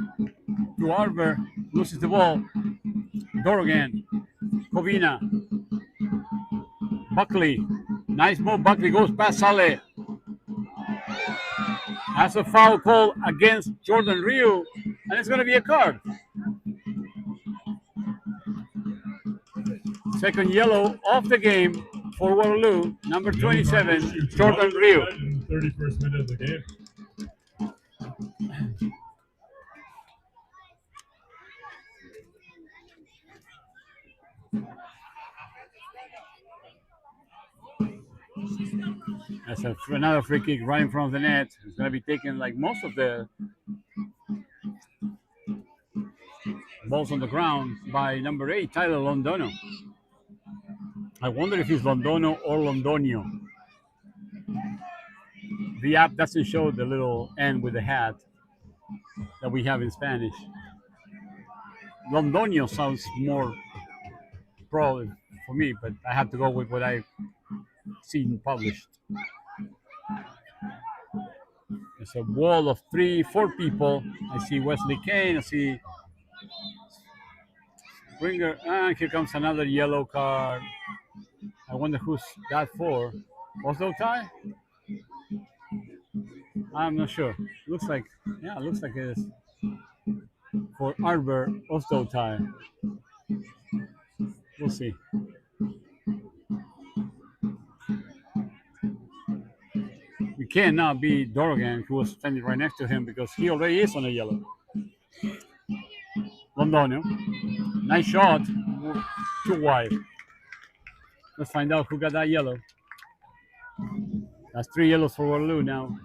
to Arbor. Loses the ball. Dorgan. Kovina. Buckley. Nice move. Buckley goes past Saleh. Has a foul call against Jordan Ryu. And it's going to be a card. Second yellow off the game for Waterloo. Number 27, Jordan Ryu. 31st minute of the game. That's another free kick right in front of the net. It's going to be taken like most of the balls on the ground by number 8, Tyler Londono. I wonder if he's Londono or Londonio. The app doesn't show the little N with the hat that we have in Spanish. Londonio sounds more pro for me, but I have to go with what I've seen published. It's a wall of 3-4 people. I see Wesley Kane. I see Springer. And here comes another yellow card. I wonder who's that for. Osdo tie? I'm not sure. Looks like it is for Arbor Osdo tie. We'll see. We It cannot be Dorgan, who was standing right next to him, because he already is on a yellow. Londonio, nice shot, too wide. Let's find out who got that yellow. That's 3 yellows for Waterloo now.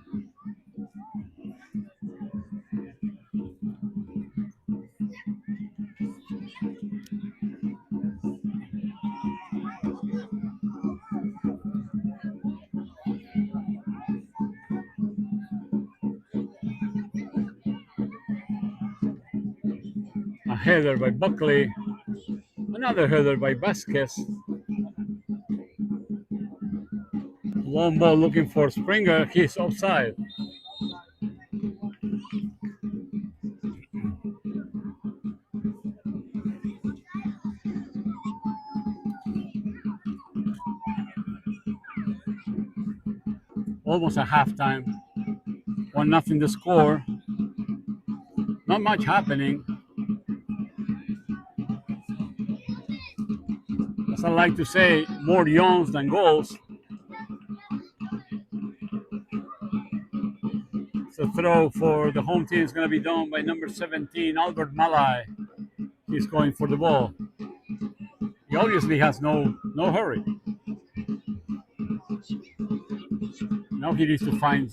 A header by Buckley. Another header by Vasquez. Long ball looking for Springer. He's offside. Almost a halftime. 1-0 the score. Not much happening. As I like to say, more yawns than goals. The throw for the home team is going to be done by number 17, Albert Malai. He's going for the ball. He obviously has no hurry. Now he needs to find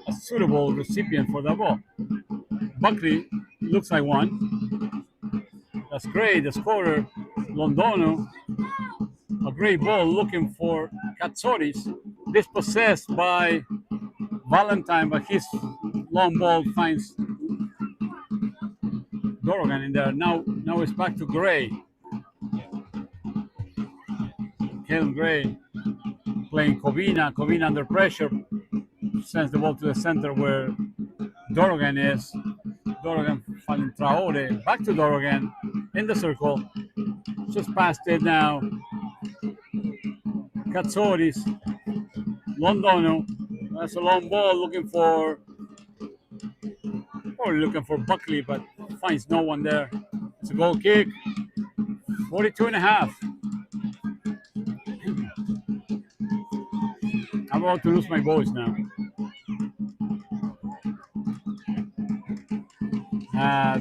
a suitable recipient for the ball. Buckley looks like one. That's great. The scorer, Londono. A great ball looking for Katsoris. Dispossessed by Valentine, but his long ball finds Dorgan in there. Now it's back to Gray. Caleb Gray playing Covina. Covina under pressure sends the ball to the center where Dorgan is. Dorgan finding Traore. Back to Dorgan in the circle. Just past it now. Katsoris. Londono. That's a long ball looking for Buckley, but finds no one there. It's a goal kick. 42.5. I'm about to lose my voice now.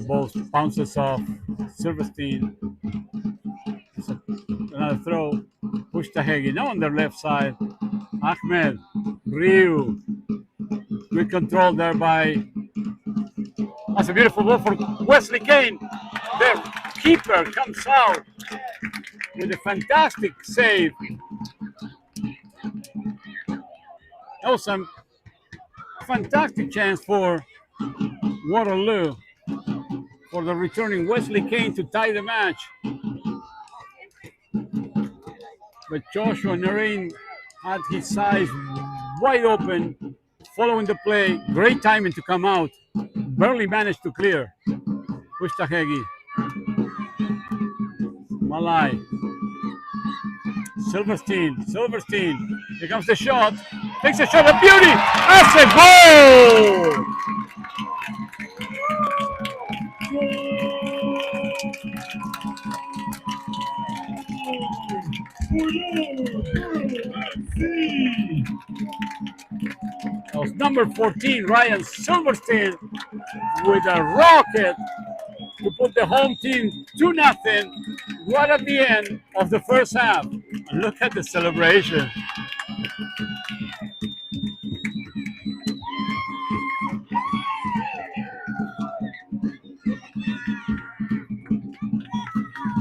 Ball bounces off Silverstein. Another throw. Push Tahegi. Now on their left side. Ahmed. Ryu. Good control there by. That's a beautiful ball for Wesley Kane. The keeper comes out with a fantastic save. That was a fantastic chance for Waterloo, for the returning Wesley Kane to tie the match. But Joshua Narine had his eyes wide open, following the play. Great timing to come out. Barely managed to clear. Pushtahegi. Malai. Silverstein. Here comes the shot. Takes a shot of beauty. That's a goal! That was number 14, Ryan Silverstein, with a rocket to put the home team 2-0 right at the end of the first half. And look at the celebration.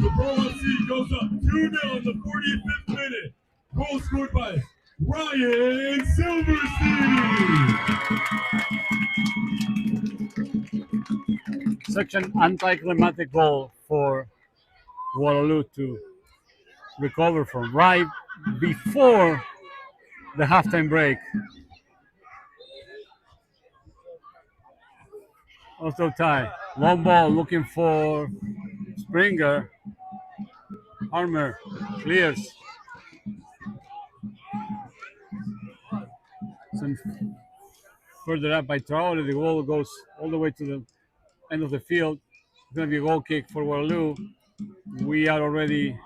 The Borough FC goes up 2-0 in the 45th minute. Goal scored by Ryan Silverstein. Such an anticlimactic goal for Waterloo to recover from right before the halftime break. Also tie. Long ball looking for Springer. Armour clears. Some further up by Traore. The ball goes all the way to the end of the field. It's going to be a goal kick for Waterloo. We are already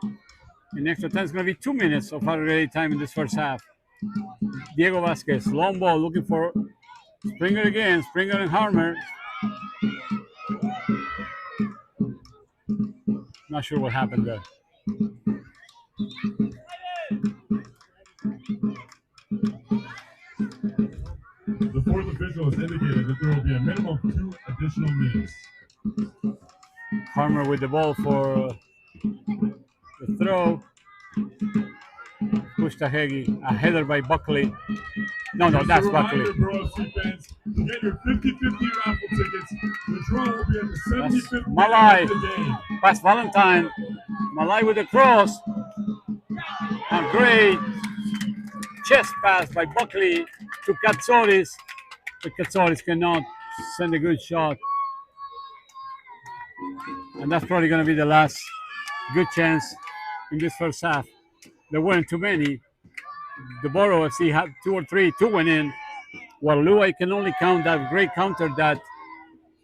in extra time. It's going to be 2 minutes of added time in this first half. Diego Vasquez, long ball, looking for Springer again. Springer and Harmer. Not sure what happened there. The fourth official has indicated that there will be a minimum of 2 additional minutes. Harmer with the ball for the throw. Pustahegi, a header by Buckley. No, that's Buckley. Borough FC fans, to get your 50-50 raffle tickets, the draw will be at the 75th Malai. minute of the game. Pass Valentine. Malai with the cross. A great chest pass by Buckley to Katsoris. But Katsoris cannot send a good shot. And that's probably going to be the last good chance in this first half. There weren't too many. The Borough FC had 2 or 3, 2 went in. Waterloo, I can only count that great counter that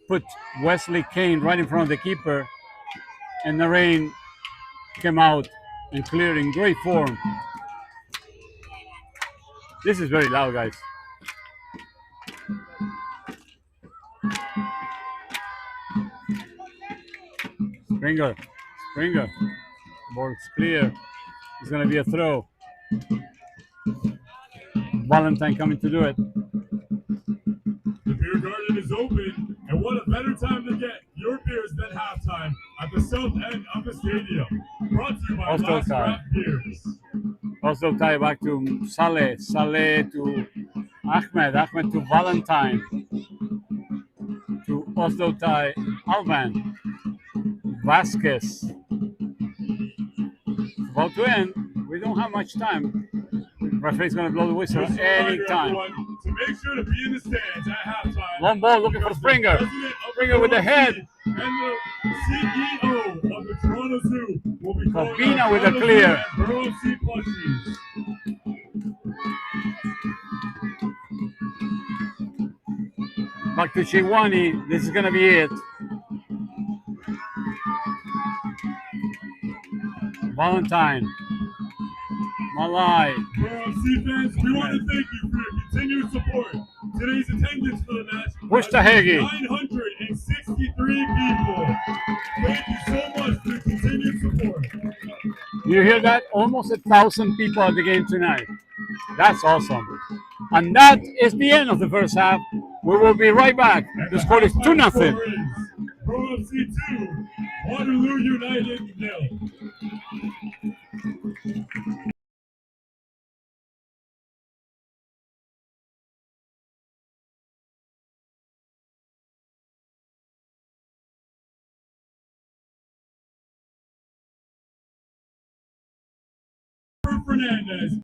put Wesley Kane right in front of the keeper. And the rain came out and cleared in great form. This is very loud, guys. Springer. Ball's clear. It's going to be a throw. Valentine coming to do it. The beer garden is open, and what a better time to get your beers than halftime at the south end of the stadium. Brought to you by Last Craft Beers. Also tie back to Saleh to Ahmed to Valentine, to Oslo tie Alban, Vasquez. About to end. We don't have much time. Referee's going to blow the whistle any time. To make sure to be in the stands at halftime. Long ball looking for Springer. Springer with the head. And the CEO of the Toronto Zoo will be Corbina with the clear. Borough FC plushies. Back to Chiwani. This is going to be it. Valentine. Malai. Borough FC fans, we want to thank you for your continued support. Today's attendance for the match Push the Hagee. 963 people. Thank you so much for your continued support. You hear that? Almost 1,000 people at the game tonight. That's awesome. And that is the end of the first half. We will be right back. The score is 2-0. Borough FC 2, Waterloo United 0. Fernandez.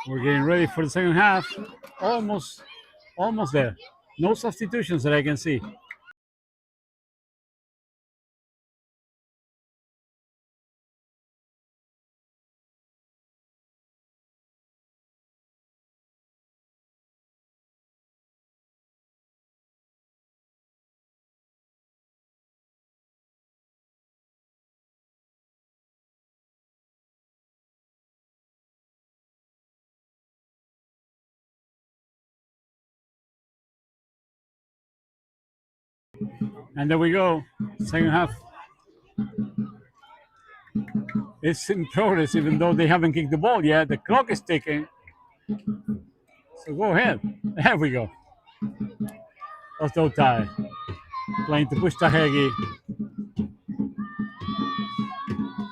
We're getting ready for the second half. Almost there. No substitutions that I can see. And there we go. Second half is in progress, even though they haven't kicked the ball yet. The clock is ticking. So go ahead. There we go. Otto tie. Playing to push Tahegi.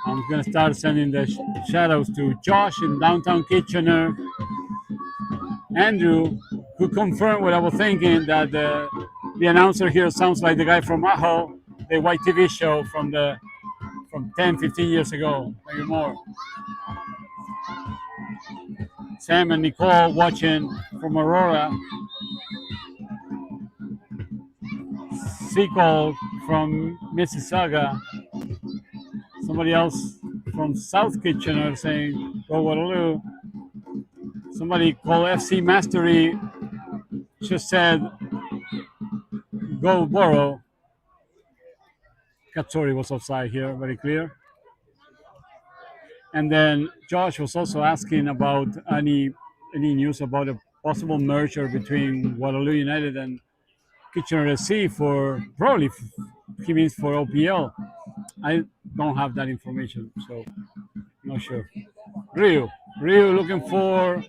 I'm going to start sending the shadows to Josh in downtown Kitchener. Andrew, who confirmed what I was thinking, that the announcer here sounds like the guy from Aho, the white TV show from 10, 15 years ago, maybe more. Sam and Nicole watching from Aurora. Sequel from Mississauga. Somebody else from South Kitchener saying, go Waterloo. Somebody called FC Mastery just said, go Borough. Katsuri was offside here, very clear. And then Josh was also asking about any news about a possible merger between Waterloo United and Kitchener SC for probably he means for OPL. I don't have that information, so not sure. Ryu looking for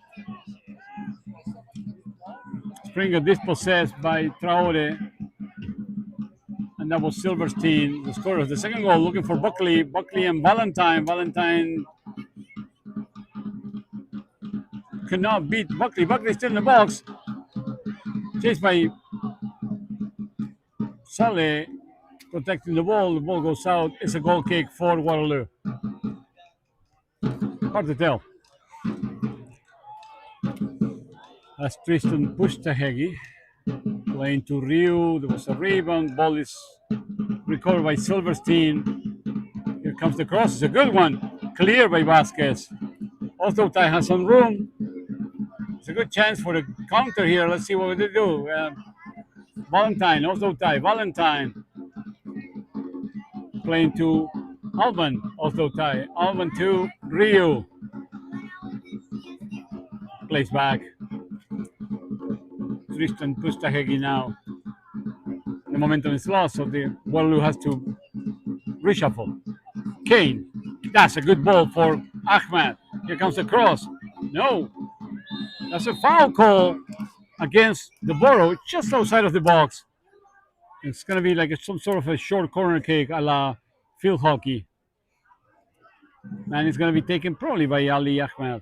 Springer dispossessed by Traore. And that was Silverstein, the scorer of the second goal, looking for Buckley. Buckley and Valentine. Valentine could not beat Buckley. Buckley still in the box. Chased by Saleh, protecting the ball. The ball goes out. It's a goal kick for Waterloo. Hard to tell. As Tristan Pushtahegi playing to Ryu. There was a rebound. Ball is recovered by Silverstein. Here comes the cross. It's a good one. Clear by Vasquez. Also, Tai has some room. It's a good chance for the counter here. Let's see what they do. Valentine, also Tai. Valentine playing to Alban, also Tai. Alban to Ryu. Plays back. Tristan Pushtahegi now. The momentum is lost, so the Waterloo has to reshuffle. Kane. That's a good ball for Ahmed. Here comes the cross. No. That's a foul call against the Borough, just outside of the box. It's going to be like some sort of a short corner kick a la field hockey. And it's going to be taken probably by Ali Ahmed.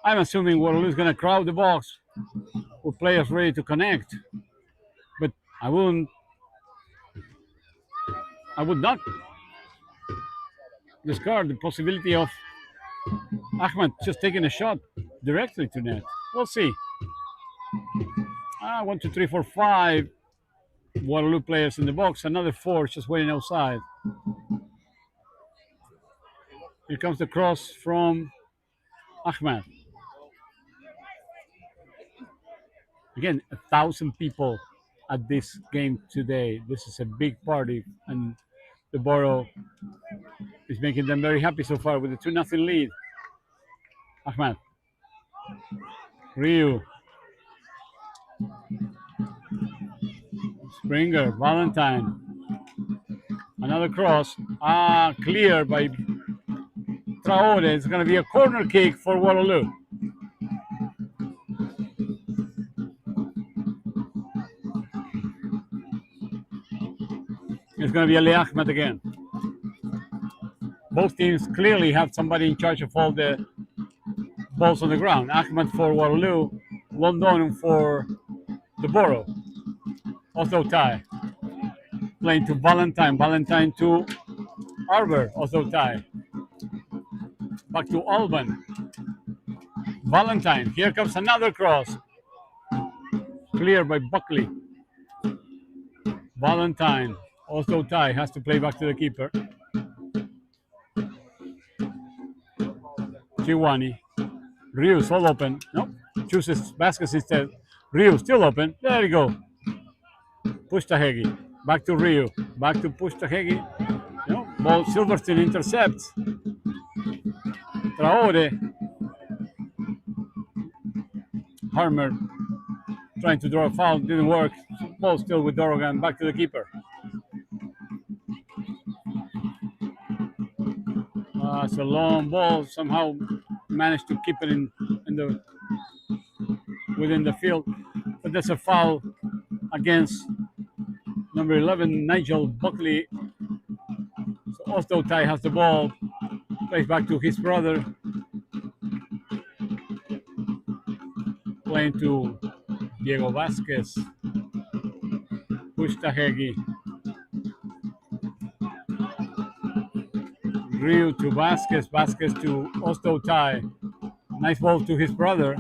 I'm assuming Waterloo is going to crowd the box with players ready to connect. But I would not discard the possibility of Ahmed just taking a shot directly to net. We'll see. 1, 2, 3, 4, 5 Waterloo players in the box. Another 4 just waiting outside. Here comes the cross from Ahmed. Again, 1,000 people at this game today. This is a big party, and the Borough is making them very happy so far with a 2-0 lead. Ahmed. Ryu. Springer. Valentine. Another cross. Clear by Traore. It's going to be a corner kick for Waterloo. It's going to be Ali Ahmed again. Both teams clearly have somebody in charge of all the balls on the ground. Ahmed for Waterloo, London for the Borough. Also Tai. Playing to Valentine. Valentine to Arbor. Also Tai. Back to Alban. Valentine. Here comes another cross. Clear by Buckley. Valentine. Also Tai has to play back to the keeper. Chiwani. Ryu's all open. Nope. Chooses Vasquez instead. Ryu still open. There you go. Pushtahegi. Back to Ryu. Back to Pushtahegi. No. Ball Silverstein intercepts. Traore. Harmer trying to draw a foul. Didn't work. Ball still with Dorogan. Back to the keeper. It's a long ball. Somehow managed to keep it within the field, but that's a foul against number 11, Nigel Buckley. So Osto Tai has the ball, plays back to his brother, playing to Diego Vasquez, Pushtahegi. Ryu to Vasquez, Vasquez to Osto Tai. Nice ball to his brother.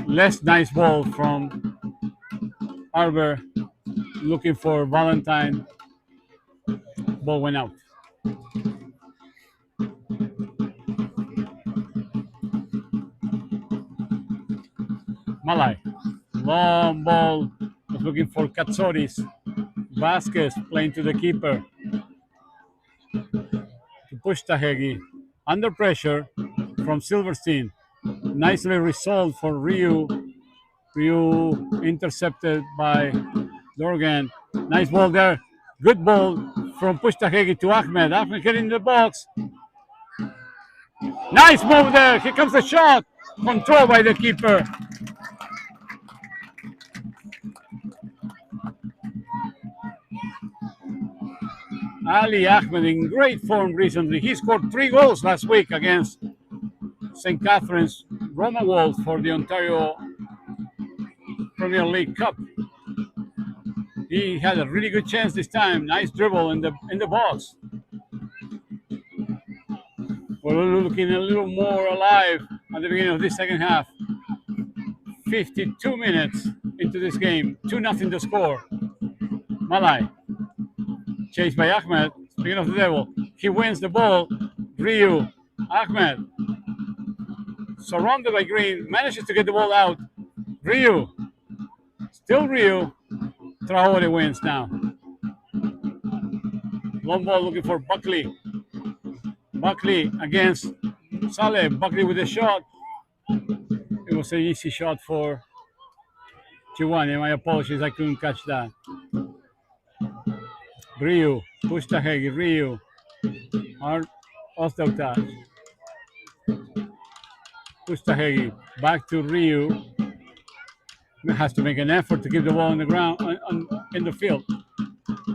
Less nice ball from Arbor, looking for Valentine. Ball went out. Malay. Long ball. Was looking for Katsoris. Vasquez playing to the keeper. To Pushtahegi. Under pressure from Silverstein. Nicely resolved for Ryu. Ryu intercepted by Dorgan. Nice ball there. Good ball from Pushtahegi to Ahmed. Ahmed getting in the box. Nice move there. Here comes the shot. Controlled by the keeper. Ali Ahmed in great form recently. He scored 3 goals last week against St. Catherine's Roma Wolf for the Ontario Premier League Cup. He had a really good chance this time. Nice dribble in the box. We're looking a little more alive at the beginning of this second half. 52 minutes into this game. 2-0 the score. Malai. Chased by Ahmed. Speaking of the devil, he wins the ball. Ryu. Ahmed. Surrounded by Green. Manages to get the ball out. Ryu. Still Ryu. Traore wins now. Long ball looking for Buckley. Buckley against Saleh. Buckley with a shot. It was an easy shot for Chiwani. My apologies, I couldn't catch that. Ryu. Pustahegi. Ryu. Off the touch. Pustahegi. Back to Ryu. Has to make an effort to keep the ball on the ground, in the field.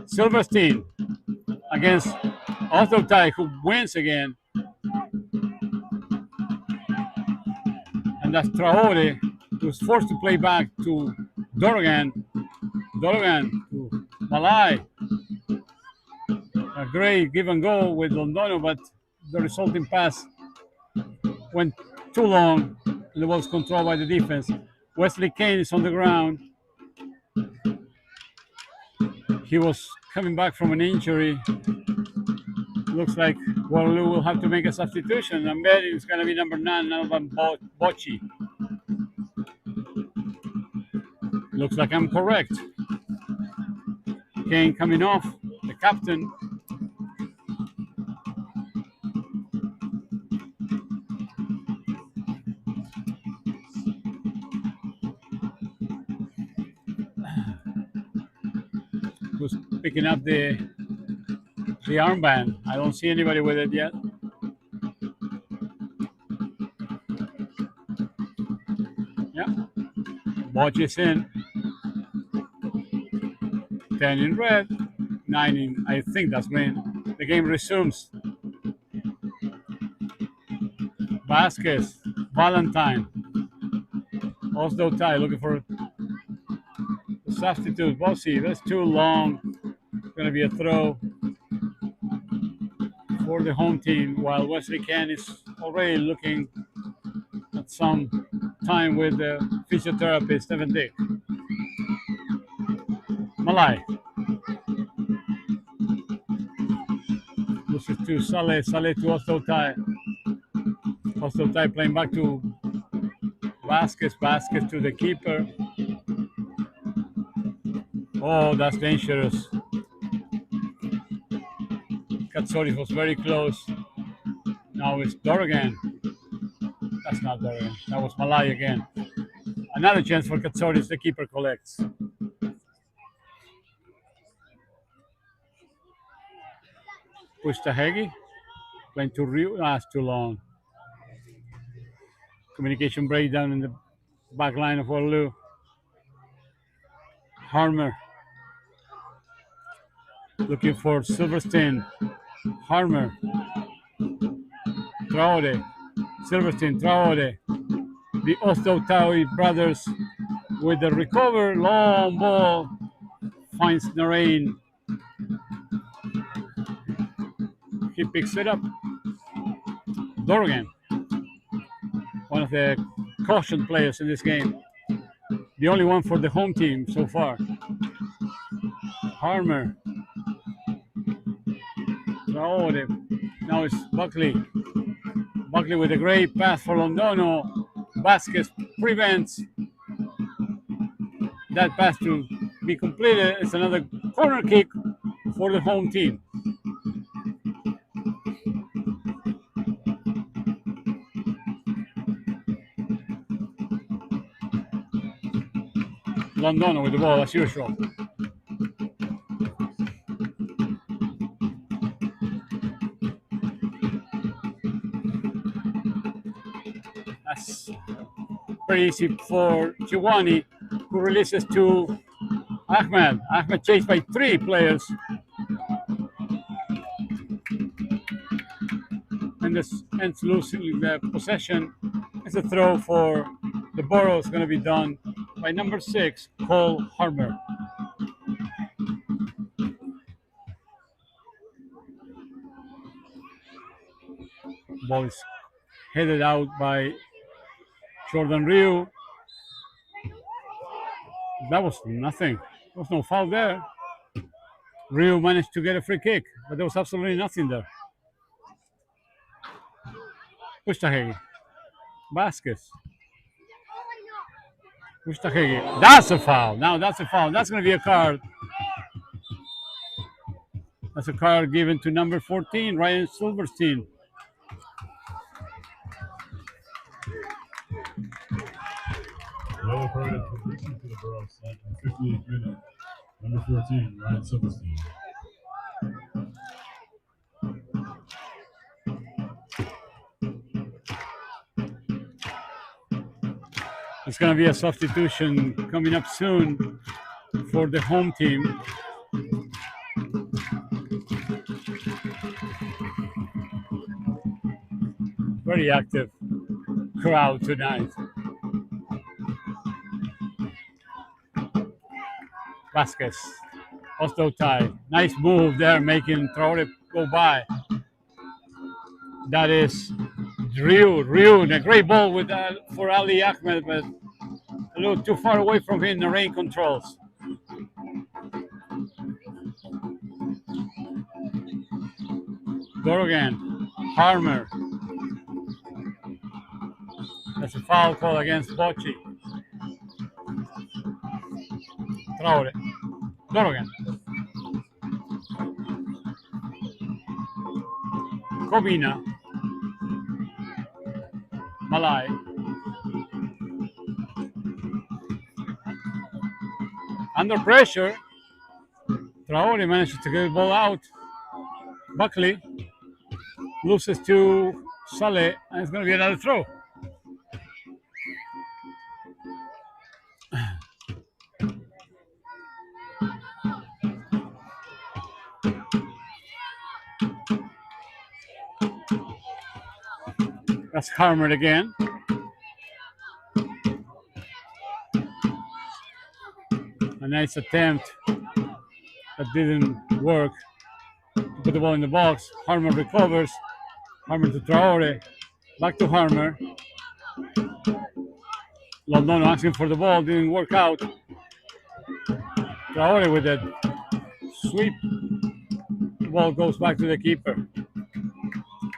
Silverstein against Othoptai, who wins again. And that's Traore, who's forced to play back to Dorogan. Dorogan to Malai. A great give and go with Londono, but the resulting pass went too long. And the ball's controlled by the defense. Wesley Kane is on the ground. He was coming back from an injury. Looks like Waterloo will have to make a substitution. I'm betting it's going to be number 9, Alvan Bocci. Looks like I'm correct. Kane coming off, the captain. Who's picking up the armband? I don't see anybody with it yet. Yeah. Bocci is in. 10 in red, 9 in, I think that's green. The game resumes. Vasquez, Valentine, Osdo tie looking for a substitute. Bossi, that's too long. It's going to be a throw for the home team, while Wesley Kane is already looking at some time with the physiotherapist, Evan Dick. Malai. Loses to Saleh, Saleh to Ostotai. Ostotai playing back to Vasquez, Vasquez to the keeper. Oh, that's dangerous. Katsoris was very close. Now it's Dorogan. That's not Dorogan. That was Malai again. Another chance for Katsoris. The keeper collects. Pustahegi playing to Ryu. That's too long. Communication breakdown in the back line of Waterloo. Harmer looking for Silverstein. Harmer. Traore. Silverstein. Traore. The Ostotawi brothers with the recover. Long ball. Finds Narain. He picks it up. Dorogan. One of the caution players in this game. The only one for the home team so far. Harmer. Traore. Now it's Buckley. Buckley with a great pass for Londono. Vasquez prevents that pass to be completed. It's another corner kick for the home team. Londono with the ball as usual. That's pretty easy for Chiwani, who releases to Ahmed. Ahmed chased by 3 players. opponent ends losing the possession, it's a throw for the Borough. Is going to be done by number 6, Cole Harmer. Ball is headed out by Jordan Ryu. That was nothing. There was no foul there. Ryu managed to get a free kick, but there was absolutely nothing there. Pustahegi. Vasquez. Pustahegi. That's a foul. Now that's a foul. That's going to be a card. That's a card given to number 14, Ryan Silverstein. Yellow card is position to the Borough FC in the 58th minute. Number 14, Ryan Silverstein. It's going to be a substitution coming up soon for the home team. Very active crowd tonight. Vasquez, also tie. Nice move there, making Traore go by. That is Ryu, a great ball with for Ali Ahmed, but a little too far away from him. The rain controls. Gorgan, Harmer. That's a foul call against Bocci. Traore. Gorgan. Kobina. Malai. Under pressure, Traore manages to get the ball out. Buckley loses to Saleh, and it's going to be another throw. That's Harmer again. A nice attempt that didn't work to put the ball in the box. Harmer recovers. Harmer to Traore. Back to Harmer. Londono asking for the ball. Didn't work out. Traore with a sweep. The ball goes back to the keeper.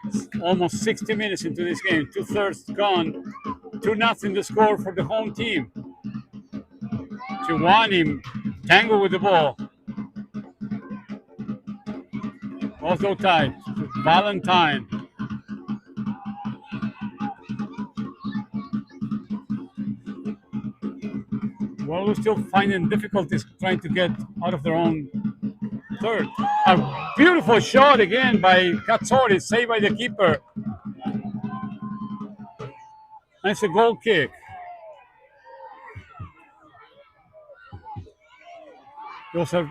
It's almost 60 minutes into this game. 2/3 gone. 2-0 the score for the home team. Chiwani tangle with the ball. Also tied. Valentine. Well, we're still finding difficulties trying to get out of their own third. A beautiful shot again by Katsori, saved by the keeper. And it's a goal kick. It was a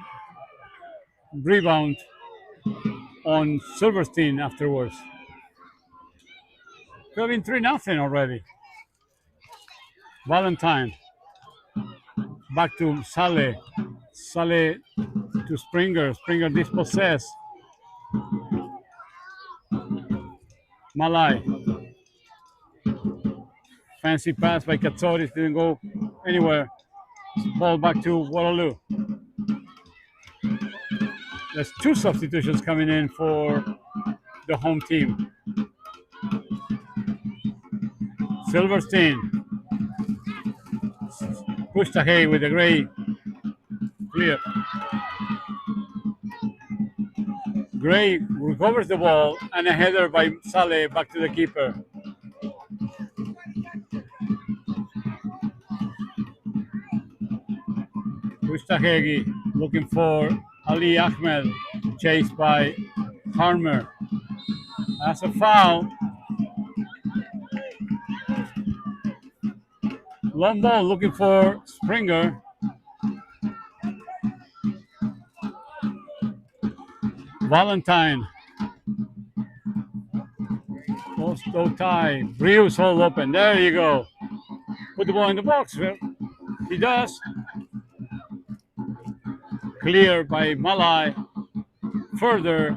rebound on Silverstein afterwards. Could have been 3-0 already. Valentine. Back to Saleh. Saleh to Springer. Springer dispossessed. Malai. Fancy pass by Katsouris. Didn't go anywhere. Ball back to Waterloo. There's 2 substitutions coming in for the home team. Silverstein. Pustahegi with a great clear. Gray recovers the ball and a header by Saleh back to the keeper. Pustahegi looking for Ali Ahmed, chased by Harmer. That's a foul. Long ball looking for Springer. Also tie. Riu's hold open. There you go. Put the ball in the box, Phil. He does. Clear by Malai. Further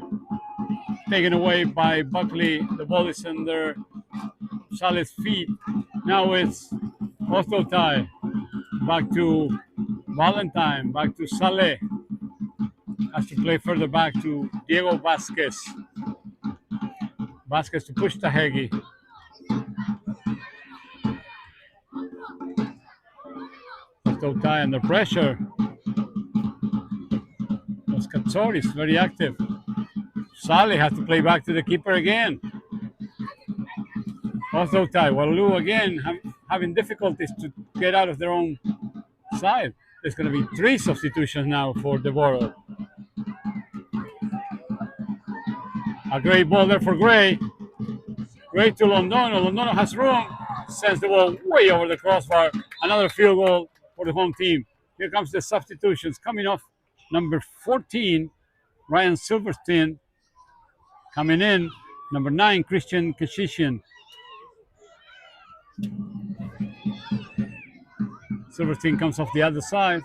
taken away by Buckley. The ball is under Saleh's feet. Now it's also tie. Back to Valentine. Back to Saleh. Has to play further back to Diego Vasquez. Vasquez to push Tahegi. Also tie under pressure. Katsori is very active. Saleh has to play back to the keeper again. Also tie. Waterloo again having difficulties to get out of their own side. There's going to be 3 substitutions now for the Borough. A great ball there for Gray. Gray to Londono. Londono has room. Sends the ball way over the crossbar. Another field goal for the home team. Here comes the substitutions coming off. Number 14, Ryan Silverstein. Coming in, number 9, Christian Kashishian. Silverstein comes off the other side.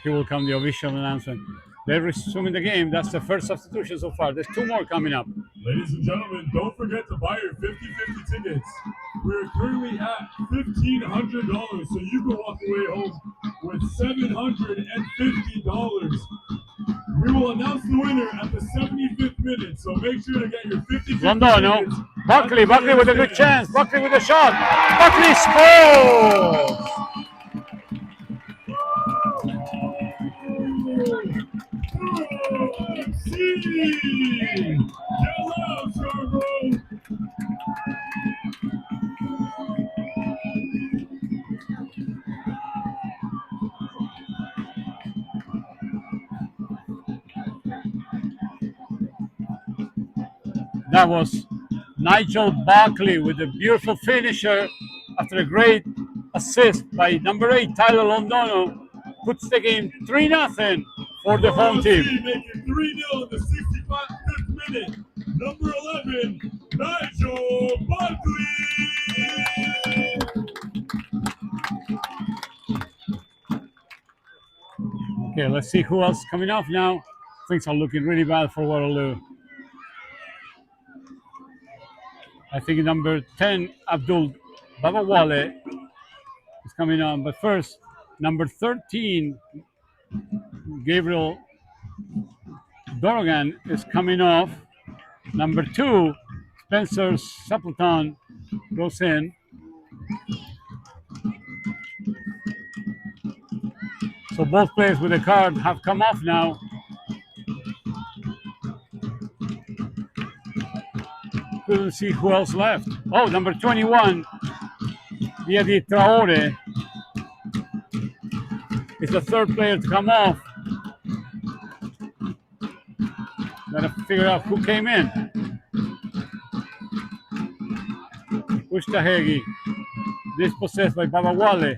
Here will come the official announcement. They're resuming the game. That's the first substitution so far. There's 2 more coming up. Ladies and gentlemen, don't forget to buy your 50-50 tickets. We're currently at $1,500, so you can walk away home with $750. We will announce the winner at the 75th minute, so make sure to get your 50-50 Londono. tickets. Buckley with a good chance. Buckley with a shot. Buckley scores! That was Nigel Buckley with a beautiful finisher after a great assist by number 8, Tyler Londono. Puts the game 3-0 for the home team. Making 3-0 in the 65th minute. Number 11, Nigel Buckley. Okay, let's see who else is coming off now. Things are looking really bad for Waterloo. I think number 10, Abdul Babawale, is coming on. But first, number 13, Gabriel Dorogan, is coming off. Number 2, Spencer Sapleton, goes in. So both players with a card have come off now. Couldn't see who else left. Oh, number 21, Diadi Traore, is the 3rd player to come off. Gotta figure out who came in. Ustahegi, dispossessed by Babawale.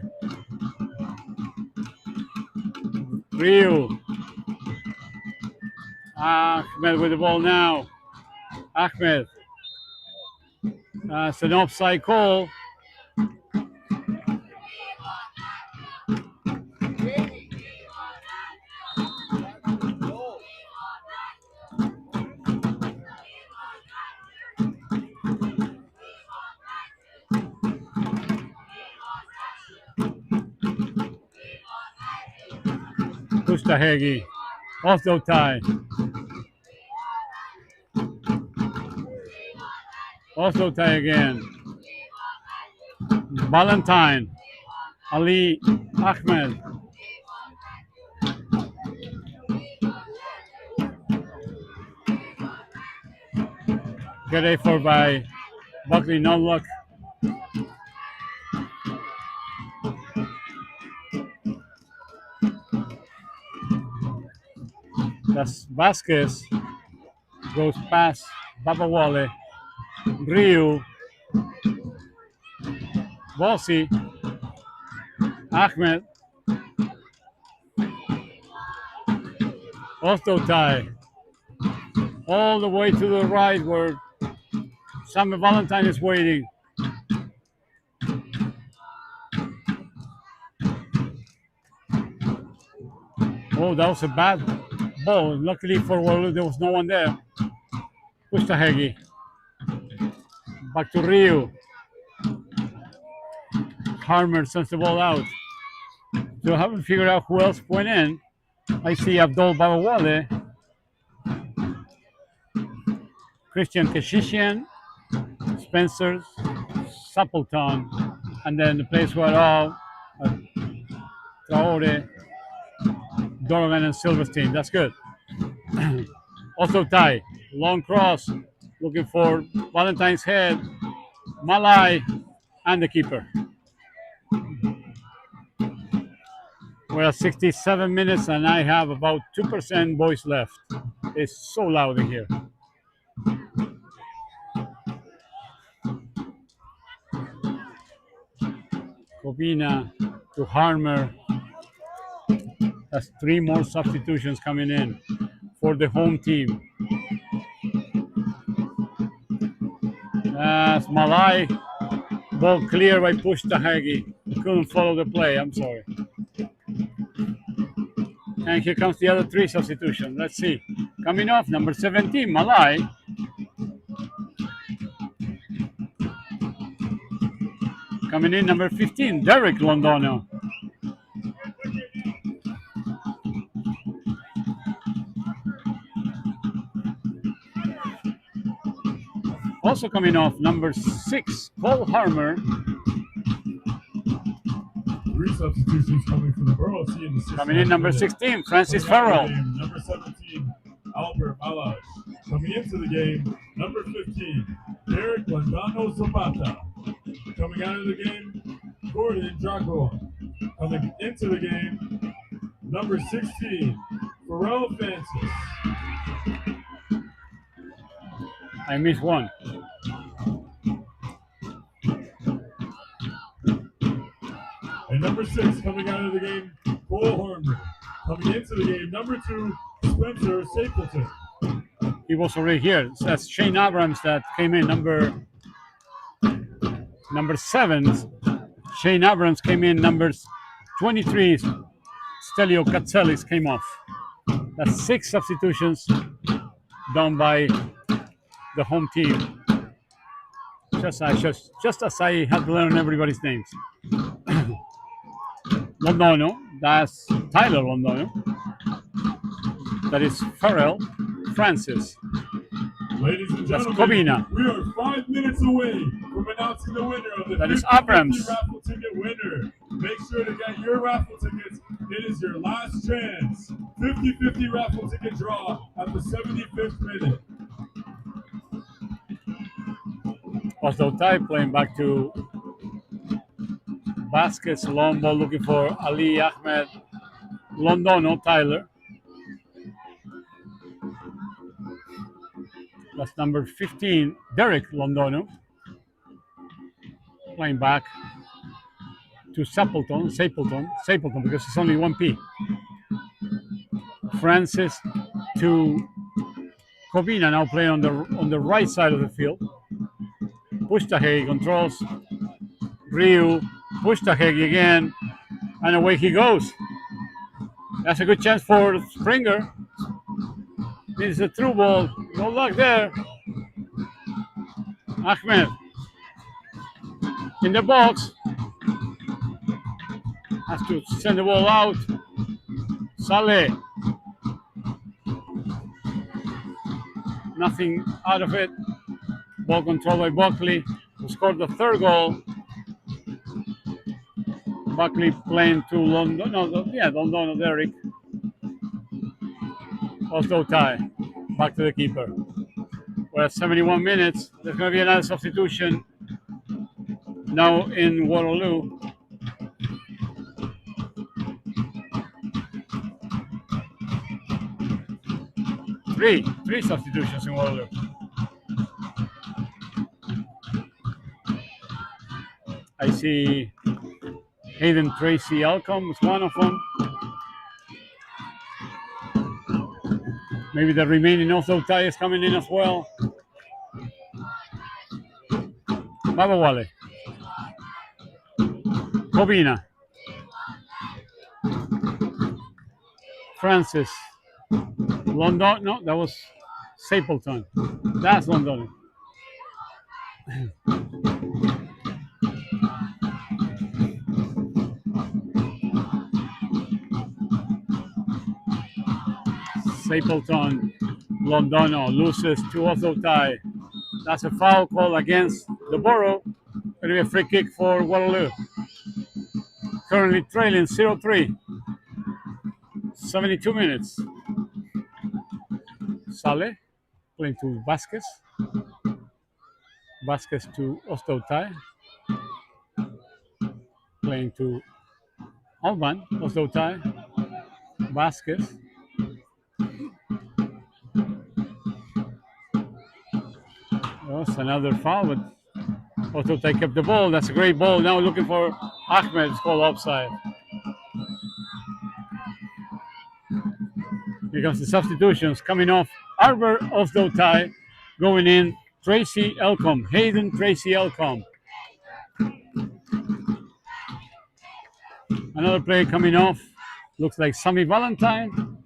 Rio. Ahmed with the ball now. Ahmed. It's an offside call. Ustahegi. Also tie. Also tie again. Valentine. Ali Ahmed. Good effort by Buckley, no luck. That's Vasquez. Goes past Babawale. Ryu. Bossi. Ahmed. Also tie. all the way to the right where Sammy Valentine is waiting. Oh, that was a bad ball. Luckily for Waterloo, there was no one there. Pustahegi. Back to Rio. Harmer sends the ball out. So I haven't figured out who else went in. I see Abdul Babawale, Christian Kashishian, Spencer Sapleton, and then the players were all Traore, Dorogan, and Silverstein. That's good. Also tie, long cross, looking for Valentine's head, Malai, and the keeper. We're at 67 minutes and I have about 2% voice left. It's so loud in here. Kobina to Harmer. That's 3 more substitutions coming in for the home team. That's Malai. Ball clear by Pustahegi. Couldn't follow the play, I'm sorry. And here comes the other 3 substitutions. Let's see. Coming off, number 17, Malai. Coming in, number 15, Derek Londono. Also coming off, number 6, Paul Harmer. 3 substitutions coming from the Borough FC in the 6th. Coming in, number 16, Francis Farrell. Number 17, Albert Malash. Coming into the game, number 15, Derek Landano Zapata. Coming out of the game, Gordon Drago. Coming into the game, number 16, Pharrell Francis. I missed one. And number 6 coming out of the game, Cole Hornberg. Coming into the game, number 2, Spencer Stapleton. He was already here. That's Shane Abrams that came in, number 7. Shane Abrams came in, number 23. Stelio Katselis came off. That's 6 substitutions done by the home team. Just as I had to learn everybody's names. Londono, that's Tyler Londono. That is Farrell Francis. Ladies and That's gentlemen, Kobina. we are 5 minutes away from announcing the winner of the That is 50-50 Abrams. raffle ticket winner. Make sure to get your raffle tickets. It is your last chance. 50-50 raffle ticket draw at the 75th minute. Oslo Tai playing back to Vasquez, long ball looking for Ali Ahmed. Londono, Tyler. That's number 15, Derek Londono. Playing back to Sapleton because it's only 1P. Francis to Kobina, now playing on the right side of the field. Pustahegi controls. Ryu, Pustahegi again, and away he goes. That's a good chance for Springer. Needs a through ball. No luck there. Ahmed in the box. Has to send the ball out. Saleh. Nothing out of it. Ball controlled by Buckley, who scored the 3rd goal. Buckley playing to London. Londono Derek. Oslo tie. Back to the keeper. We're at 71 minutes. There's going to be another substitution now in Waterloo. Three substitutions in Waterloo. I see Hayden Tracy Alcom is one of them. Maybe the remaining offload tie is coming in as well. Baba Wale. Covina. Francis. London. No, that was Stapleton. That's London. Stapleton. Londono loses to offload tie. That's a foul call against the Borough. Going to be a free kick for Waterloo. Currently trailing 0-3. 72 minutes. Sale playing to Vasquez. Vasquez to Ostotai. Playing to Alban. Ostotai. Vasquez. That's another foul, but Ostotai kept the ball. That's a great ball. Now looking for Ahmed. It's called offside. Here comes the substitutions coming off. Arbor Ostotai going in. Tracy Elcom. Hayden Tracy Elcom. Another player coming off. Looks like Sammy Valentine.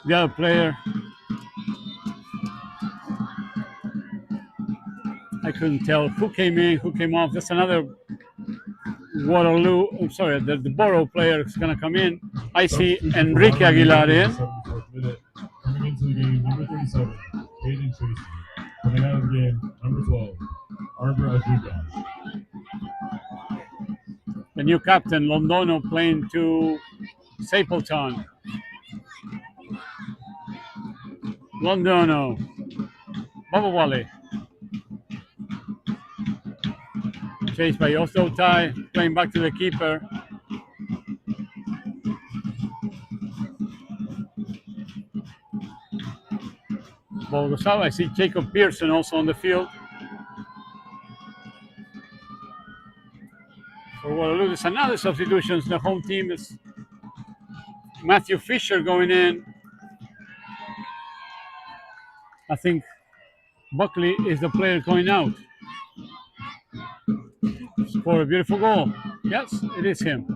The other player, I couldn't tell who came in, who came off. That's another Waterloo. I'm sorry, the Borough player is going to come in. I see Enrique Aguilar in. 74th minute. Coming into the game, number 37, Hayden Tracy. Coming out of the game, number 12, Arbor Ajuga. The new captain, Londono, playing to Stapleton. Londono. Baba Wale. Chased by Ostotai, playing back to the keeper. Ball goes out. I see Jacob Pearson also on the field. For Waterloo, there's another substitution. The home team is Matthew Fisher going in. I think Buckley is the player going out. Score a beautiful goal. Yes, it is him.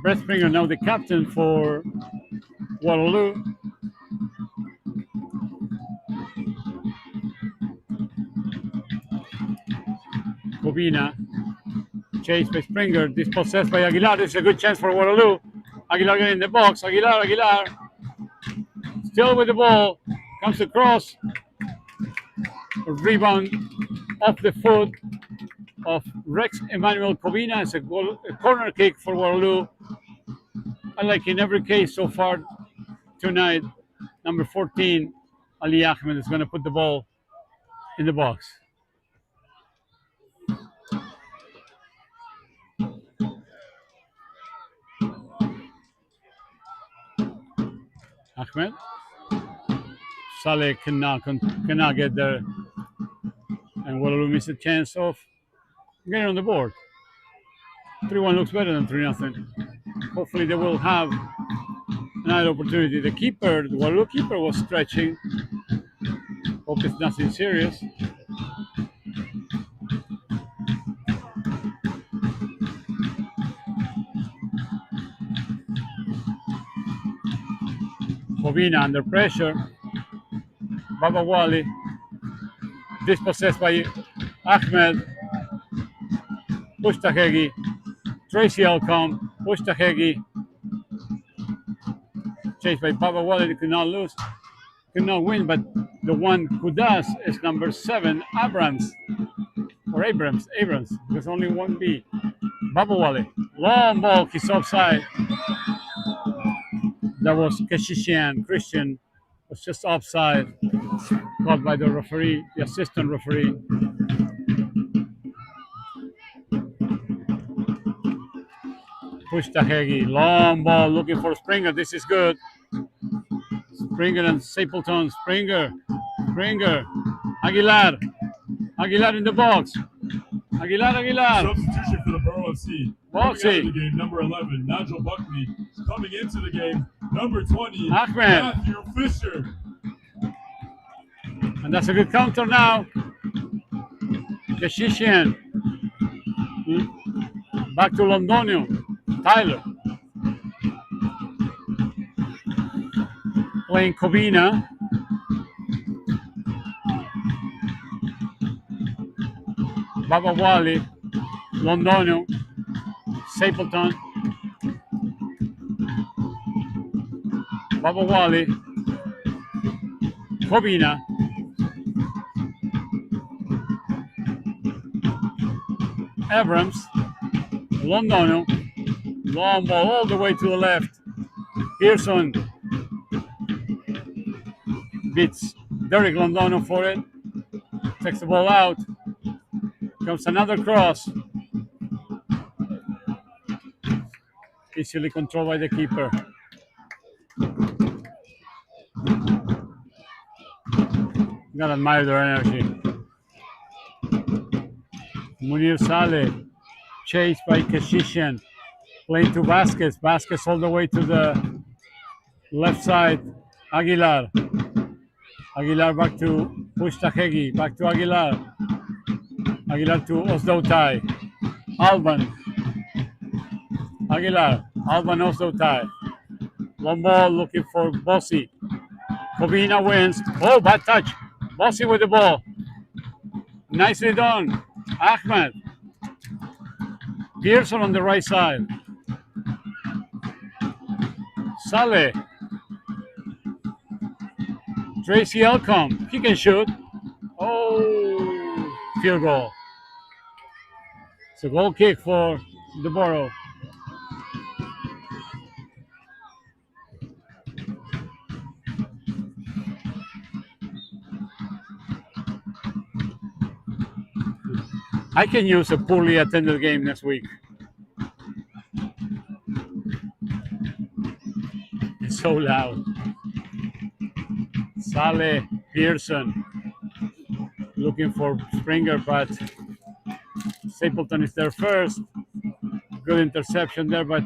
Brett Springer, now the captain for Waterloo. Covina, chased by Springer, dispossessed by Aguilar. This is a good chance for Waterloo. Aguilar getting in the box. Aguilar. Still with the ball. Comes across. A rebound off the foot of Rex Emmanuel Covina. It's a corner kick for Waterloo. I like in every case so far tonight, number 14, Ali Ahmed, is going to put the ball in the box. Ahmed. Saleh cannot get there. And Waterloo missed a chance of getting on the board. 3-1 looks better than 3-0. Hopefully they will have another opportunity. The Waterloo keeper was stretching. Hope it's nothing serious. Covina under pressure. Baba Wali dispossessed by Ahmed. Pushtahegi. Tracy Alcom. Pushtahegi. Chased by Baba Wali. They could not win, but the one who does is number 7, Abrams. There's only one B. Baba Wali. Long ball, he's offside. That was Christian was just offside, caught by the referee, the assistant referee. Push Tahegi. Long ball looking for Springer. This is good. Springer and Stapleton. Springer. Aguilar. Aguilar in the box. Aguilar. Substitution for the Borough FC. Coming out of the game, number 11, Nigel Buckley. Coming into the game, number 20, Ahmed. Matthew Fisher. And that's a good counter now. Keshishian. Back to Londonio. Tyler. Playing Kobina. Baba Wali. Londonio. Stapleton. Baba Wali. Kobina. Abrams. Londonio. Long ball all the way to the left. Pearson beats Derek Londonio for it. Takes the ball out. Comes another cross. Easily controlled by the keeper. Gotta admire their energy. Munir Saleh, chased by Keshishian, playing to Vasquez. Vasquez all the way to the left side. Aguilar. Aguilar back to Push Tahegi. Back to Aguilar. Aguilar to Osdautai. Alban. Aguilar. Alban Osdautai. Long ball looking for Bossi. Kobina wins. Oh, bad touch. Bossi with the ball. Nicely done. Ahmed. Pearson on the right side. Saleh. Tracy Elcom. He can shoot. Oh, field goal. It's a goal kick for the Borough. I can use a poorly attended game next week. It's so loud. Saleh, Pearson, looking for Springer, but Stapleton is there first. Good interception there, but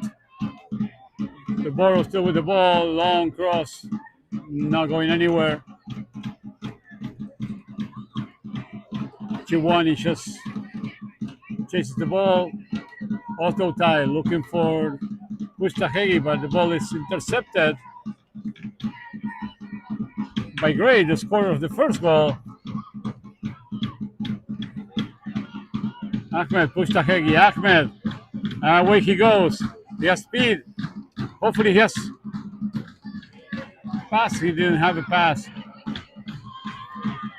the Borough still with the ball. Long cross, not going anywhere. Chiwani just chases the ball. Osdautai looking for Push Tahegi, but the ball is intercepted by Gray, the scorer of the first goal. Ahmed, Push Tahegi. Ahmed, away he goes. He has speed. Hopefully he has pass. He didn't have a pass.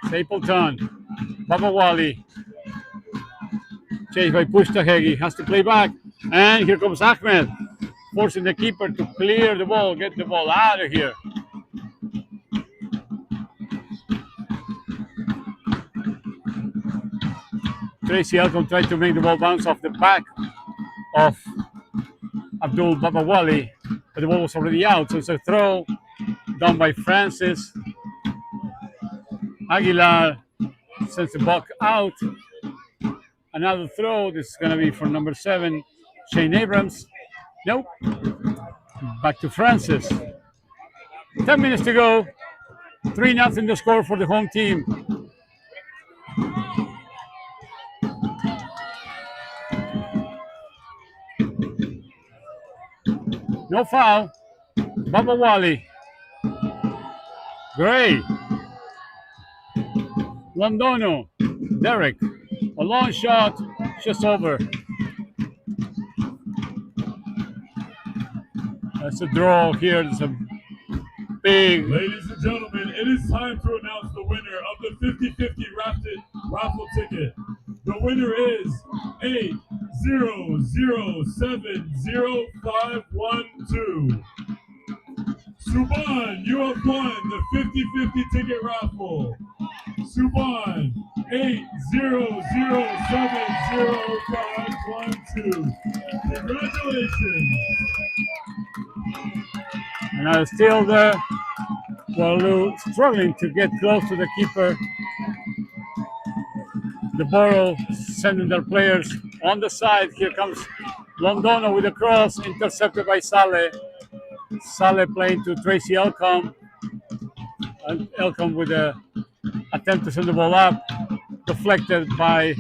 Stapleton. Baba Wali. Chased by Push Tahegi. Has to play back. And here comes Ahmed. Forcing the keeper to clear the ball. Get the ball out of here. Tracy Elcom tried to make the ball bounce off the back of Abdul Baba Wali. But the ball was already out. So it's a throw done by Francis. Aguilar sends the puck out. Another throw. This is going to be for number 7, Shane Abrams. Nope. Back to Francis. 10 minutes to go. 3-0 the score for the home team. No foul. Baba Wali. Gray. Londono. Derek. A long shot. Just over. That's a draw here. There's a big... Ladies and gentlemen, it is time to announce the winner of the 50-50 raffle ticket. The winner is 800705112. Suban, you have won the 50-50 ticket raffle. Suban, 800705112. 1-2. Congratulations. And now still there. Waterloo struggling to get close to the keeper. The Borough sending their players on the side. Here comes Londono with a cross, intercepted by Saleh. Saleh playing to Tracy Elcom. And Elcom with a attempt to send the ball up, deflected by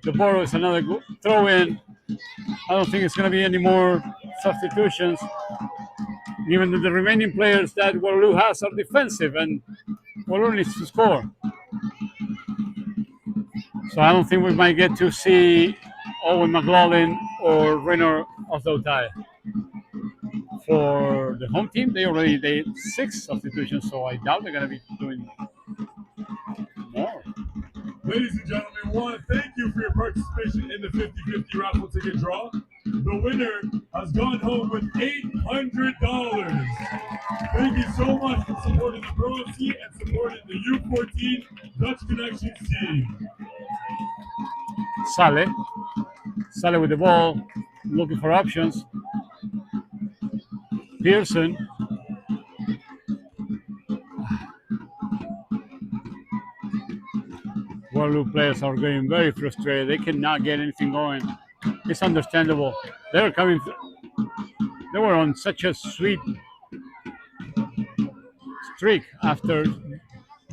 the Borough. It's another throw in. I don't think it's going to be any more substitutions, given that the remaining players that Waterloo has are defensive and Waterloo needs to score. So I don't think we might get to see Owen McLaughlin or Raynor Osdautai. For the home team, they already did 6 substitutions, so I doubt they're going to be doing more. Ladies and gentlemen, we want to thank you for your participation in the 50-50 raffle ticket draw. The winner has gone home with $800. Thank you so much for supporting the Borough FC and supporting the U14 Dutch Connections team. Saleh with the ball, looking for options. Pearson. Waterloo players are getting very frustrated. They cannot get anything going. It's understandable. They're coming. They were on such a sweet streak after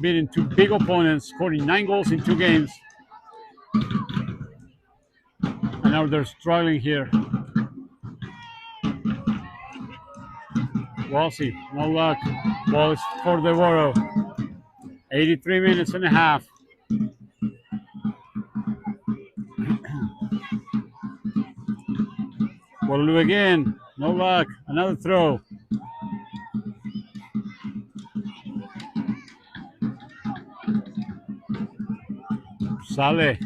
beating 2 big opponents, scoring 9 goals in 2 games. And now they're struggling here. Walsey, no luck. Ball is for the Borough. 83 minutes and a half. Waterloo again, no luck. Another throw. Saleh.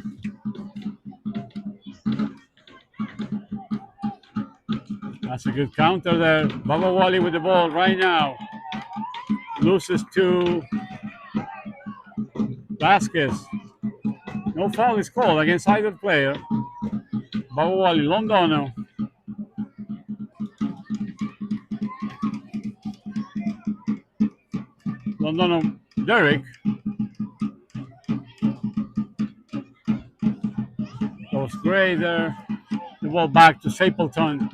That's a good counter there. Baba Wali with the ball right now. Loses to Vasquez. No foul is called against either player. Baba Wali, Londono. Londono, Derek. Goes great there. The ball back to Stapleton.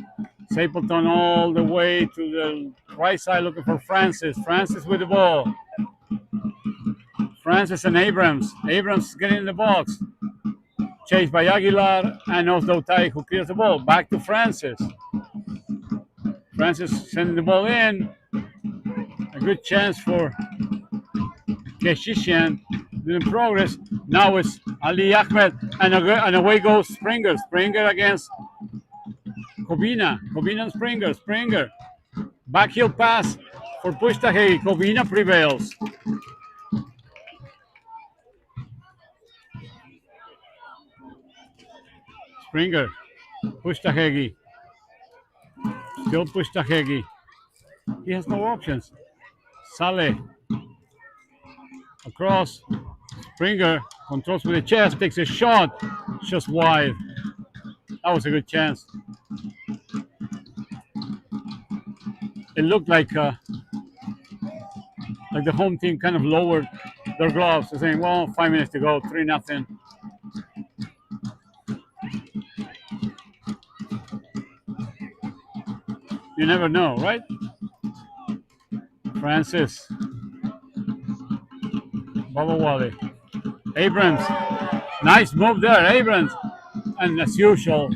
Stapleton all the way to the right side looking for Francis. Francis with the ball. Francis and Abrams. Abrams getting in the box. Chased by Aguilar and Osdautai who clears the ball. Back to Francis. Francis sending the ball in. A good chance for Keshishian. In progress. Now it's Ali Ahmed and away goes Springer. Springer against Kobina. Kobina and Springer. Springer. Backheel pass for Pushtahegi. Kobina prevails. Springer. Pushtahegi. Still Pushtahegi. He has no options. Saleh. Across. Springer controls with the chest. Takes a shot. Just wide. That was a good chance. It looked like the home team kind of lowered their gloves, saying, "Well, 5 minutes to go, 3-0." You never know, right? Francis, Baba Wali, Abrams, nice move there, Abrams, and as usual,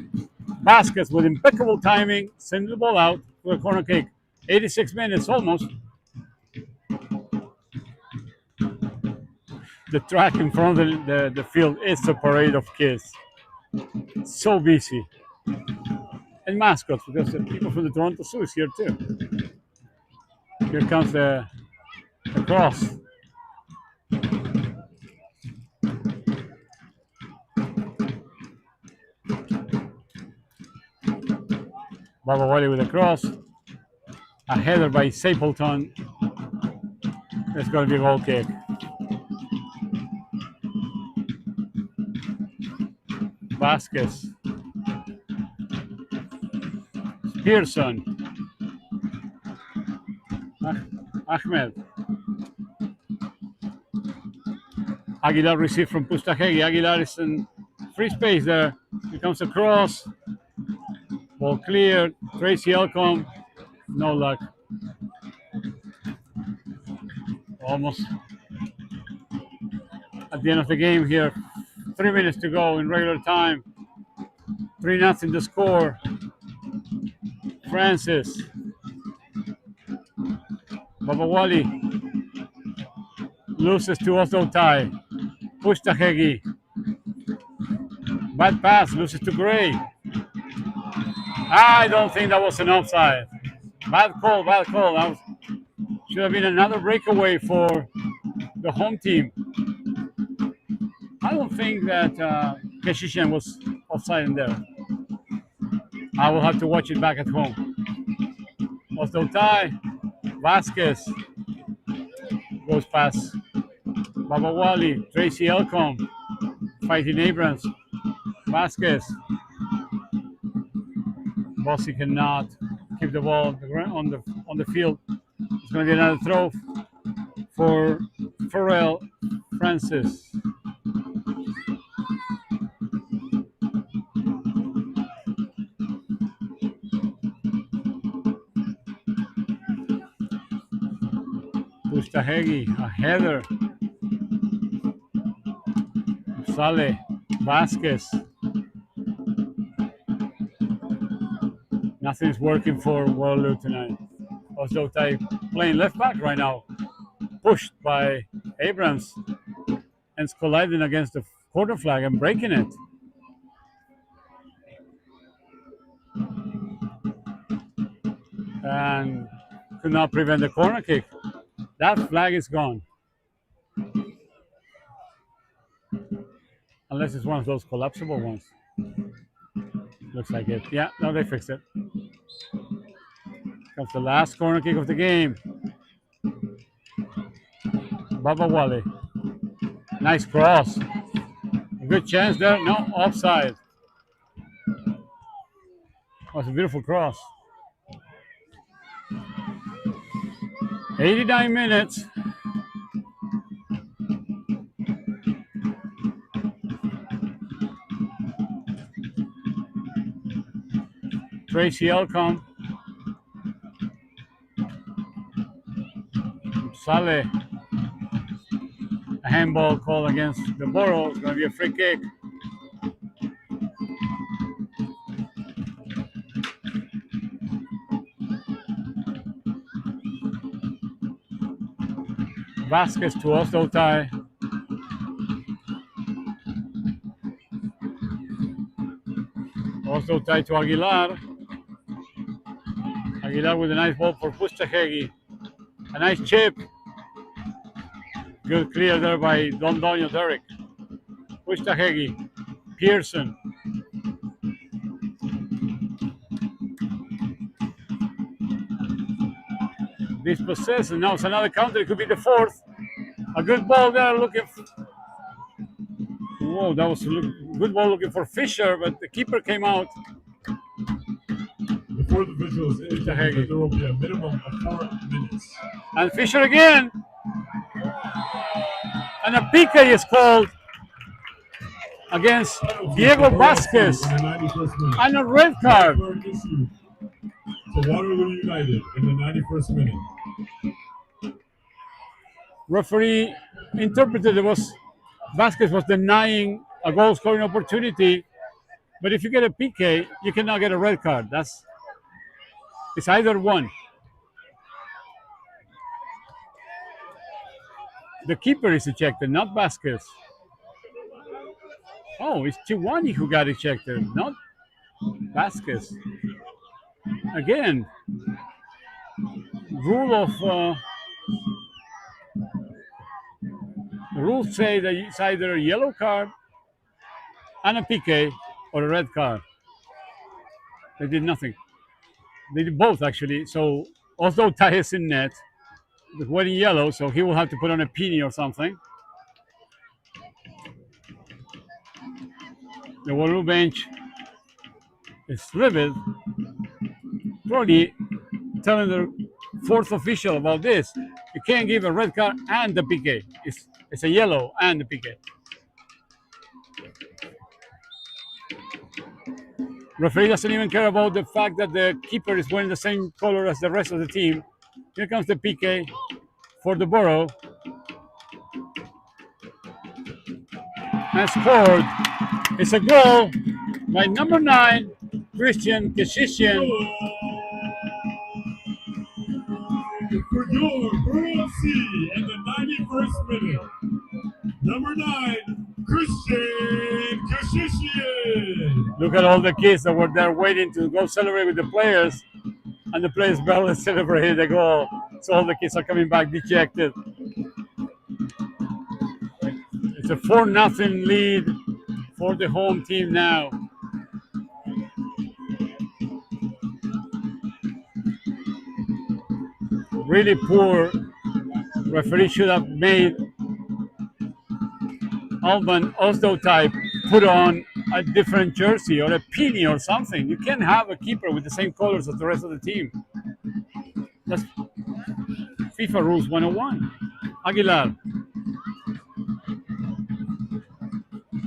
Vasquez with impeccable timing, sending the ball out for a corner kick. 86 minutes almost. The track in front of the field is a parade of kids. So busy. And mascots, because the people from the Toronto Zoo is here too. Here comes the cross. Baba Wali with a cross. A header by Stapleton. It's going to be a goal kick. Vasquez. Pearson. Ahmed. Aguilar received from Pustahegi. Aguilar is in free space there. He comes across. Ball cleared. Tracy Elcom. No luck. Almost at the end of the game here. 3 minutes to go in regular time. 3-0 the score. Francis. Babawali loses to Oslo Tai. Pustahegi. Bad pass, loses to Gray. I don't think that was an offside. Bad call, bad call. That should have been another breakaway for the home team. I don't think that Keshishan was offside in there. I will have to watch it back at home. Oslo Tai. Vasquez goes past Babawali. Tracy Elcom fighting Abrams. Vasquez. Bossi cannot keep the ball on the field. It's going to be another throw for Pharrell Francis. Pustahegi, a header. Sale, Vasquez. Nothing's working for Waterloo tonight. Oslo Tai playing left back right now. Pushed by Abrams and colliding against the quarter flag and breaking it. And could not prevent the corner kick. That flag is gone. Unless it's one of those collapsible ones. Looks like it. Yeah, no, they fixed it. Comes the last corner kick of the game. Babawali. Nice cross. A good chance there. No, offside. Was a beautiful cross. 89 minutes. Tracy Elcom. Saleh. A handball call against the Borough. It's going to be a free kick. Vasquez to Oslo Tai. Oslo Tai to Aguilar. Aguilar with a nice ball for Pustahegi. A nice chip. Good clear there by Don Donio Derek. Pustahegi. Pearson. Dispossessed, and now it's another counter. It could be the fourth. A good ball there looking for... Whoa, that was a good ball looking for Fisher, but the keeper came out. Before the visuals indicate that there will be a minimum of 4 minutes. And Fisher again. And a PK is called against Diego Vasquez. And a red card. To Waterloo United in the 91st minute. Referee interpreted it was Vasquez was denying a goal scoring opportunity, but if you get a PK, you cannot get a red card. It's either one. The keeper is ejected, not Vasquez. Oh, it's Tiwani who got ejected, not Vasquez. Again, the rules say that it's either a yellow card and a PK or a red card. They did nothing. They did both, actually. So, although Tai is in net, with wearing yellow, so he will have to put on a penny or something. The Waterloo bench is livid. probably telling the fourth official about this. You can't give a red card and the PK. It's a yellow and the PK. Referee doesn't even care about the fact that the keeper is wearing the same color as the rest of the team. Here comes the PK for the Borough. And scored. It's a goal by number 9, Christian Keshishian. For your Borough FC in the 91st minute. Number 9, Christian Keshishian. Look at all the kids that were there waiting to go celebrate with the players, and the players barely celebrated the goal. So all the kids are coming back dejected. It's a 4-0 lead for the home team now. Really poor. Referee should have made Alban Oslo type put on a different jersey or a penny or something. You can't have a keeper with the same colors as the rest of the team. That's FIFA rules 101. Aguilar.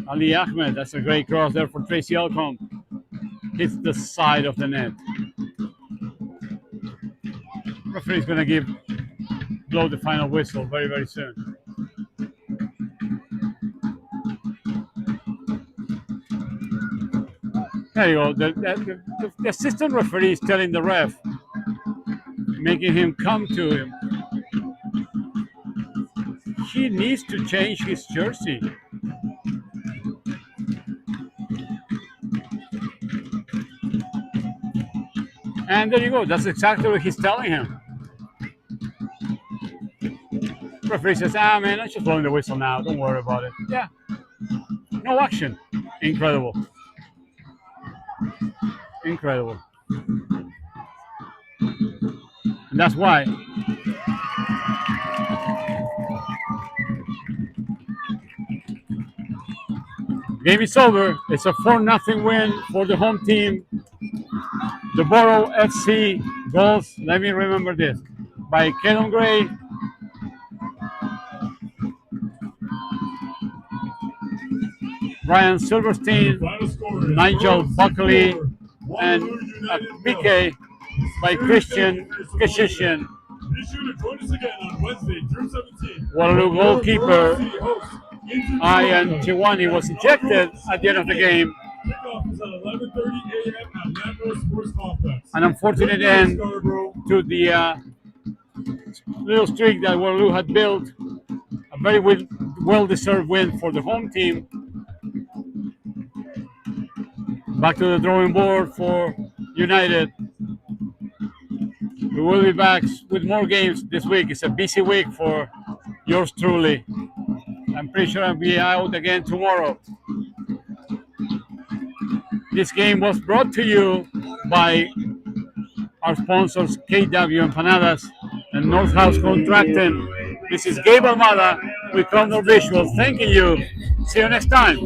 Ali Ahmed, that's a great cross there for Tracy Alcombe. Hits the side of the net. Referee's going to blow the final whistle very, very soon. There you go. The assistant referee is telling the ref, making him come to him. He needs to change his jersey. And there you go. That's exactly what he's telling him. Referee says, man, I'm just blowing the whistle now. Don't worry about it. Yeah. No action. Incredible. Incredible. And that's why game is over. It's a 4-0 win for the home team. The Borough FC goals, let me remember this, by Kenon Gray, Ryan Silverstein, Nigel Buckley, and a PK by Christian Keshishian. Be sure to join us again on Wednesday, June 17th. Waterloo goalkeeper Ian Chiwani was ejected at the end of the game. Kickoff is at 11:30 a.m. at Landmark Sports Complex. An unfortunate end to the little streak that Waterloo had built. A very well-deserved win for the home team. Back to the drawing board for United. We will be back with more games this week. It's a busy week for yours truly. I'm pretty sure I'll be out again tomorrow. This game was brought to you by our sponsors, KW Empanadas and North House Contracting. This is Gabe Almada with Condor Visuals. Thanking you. See you next time.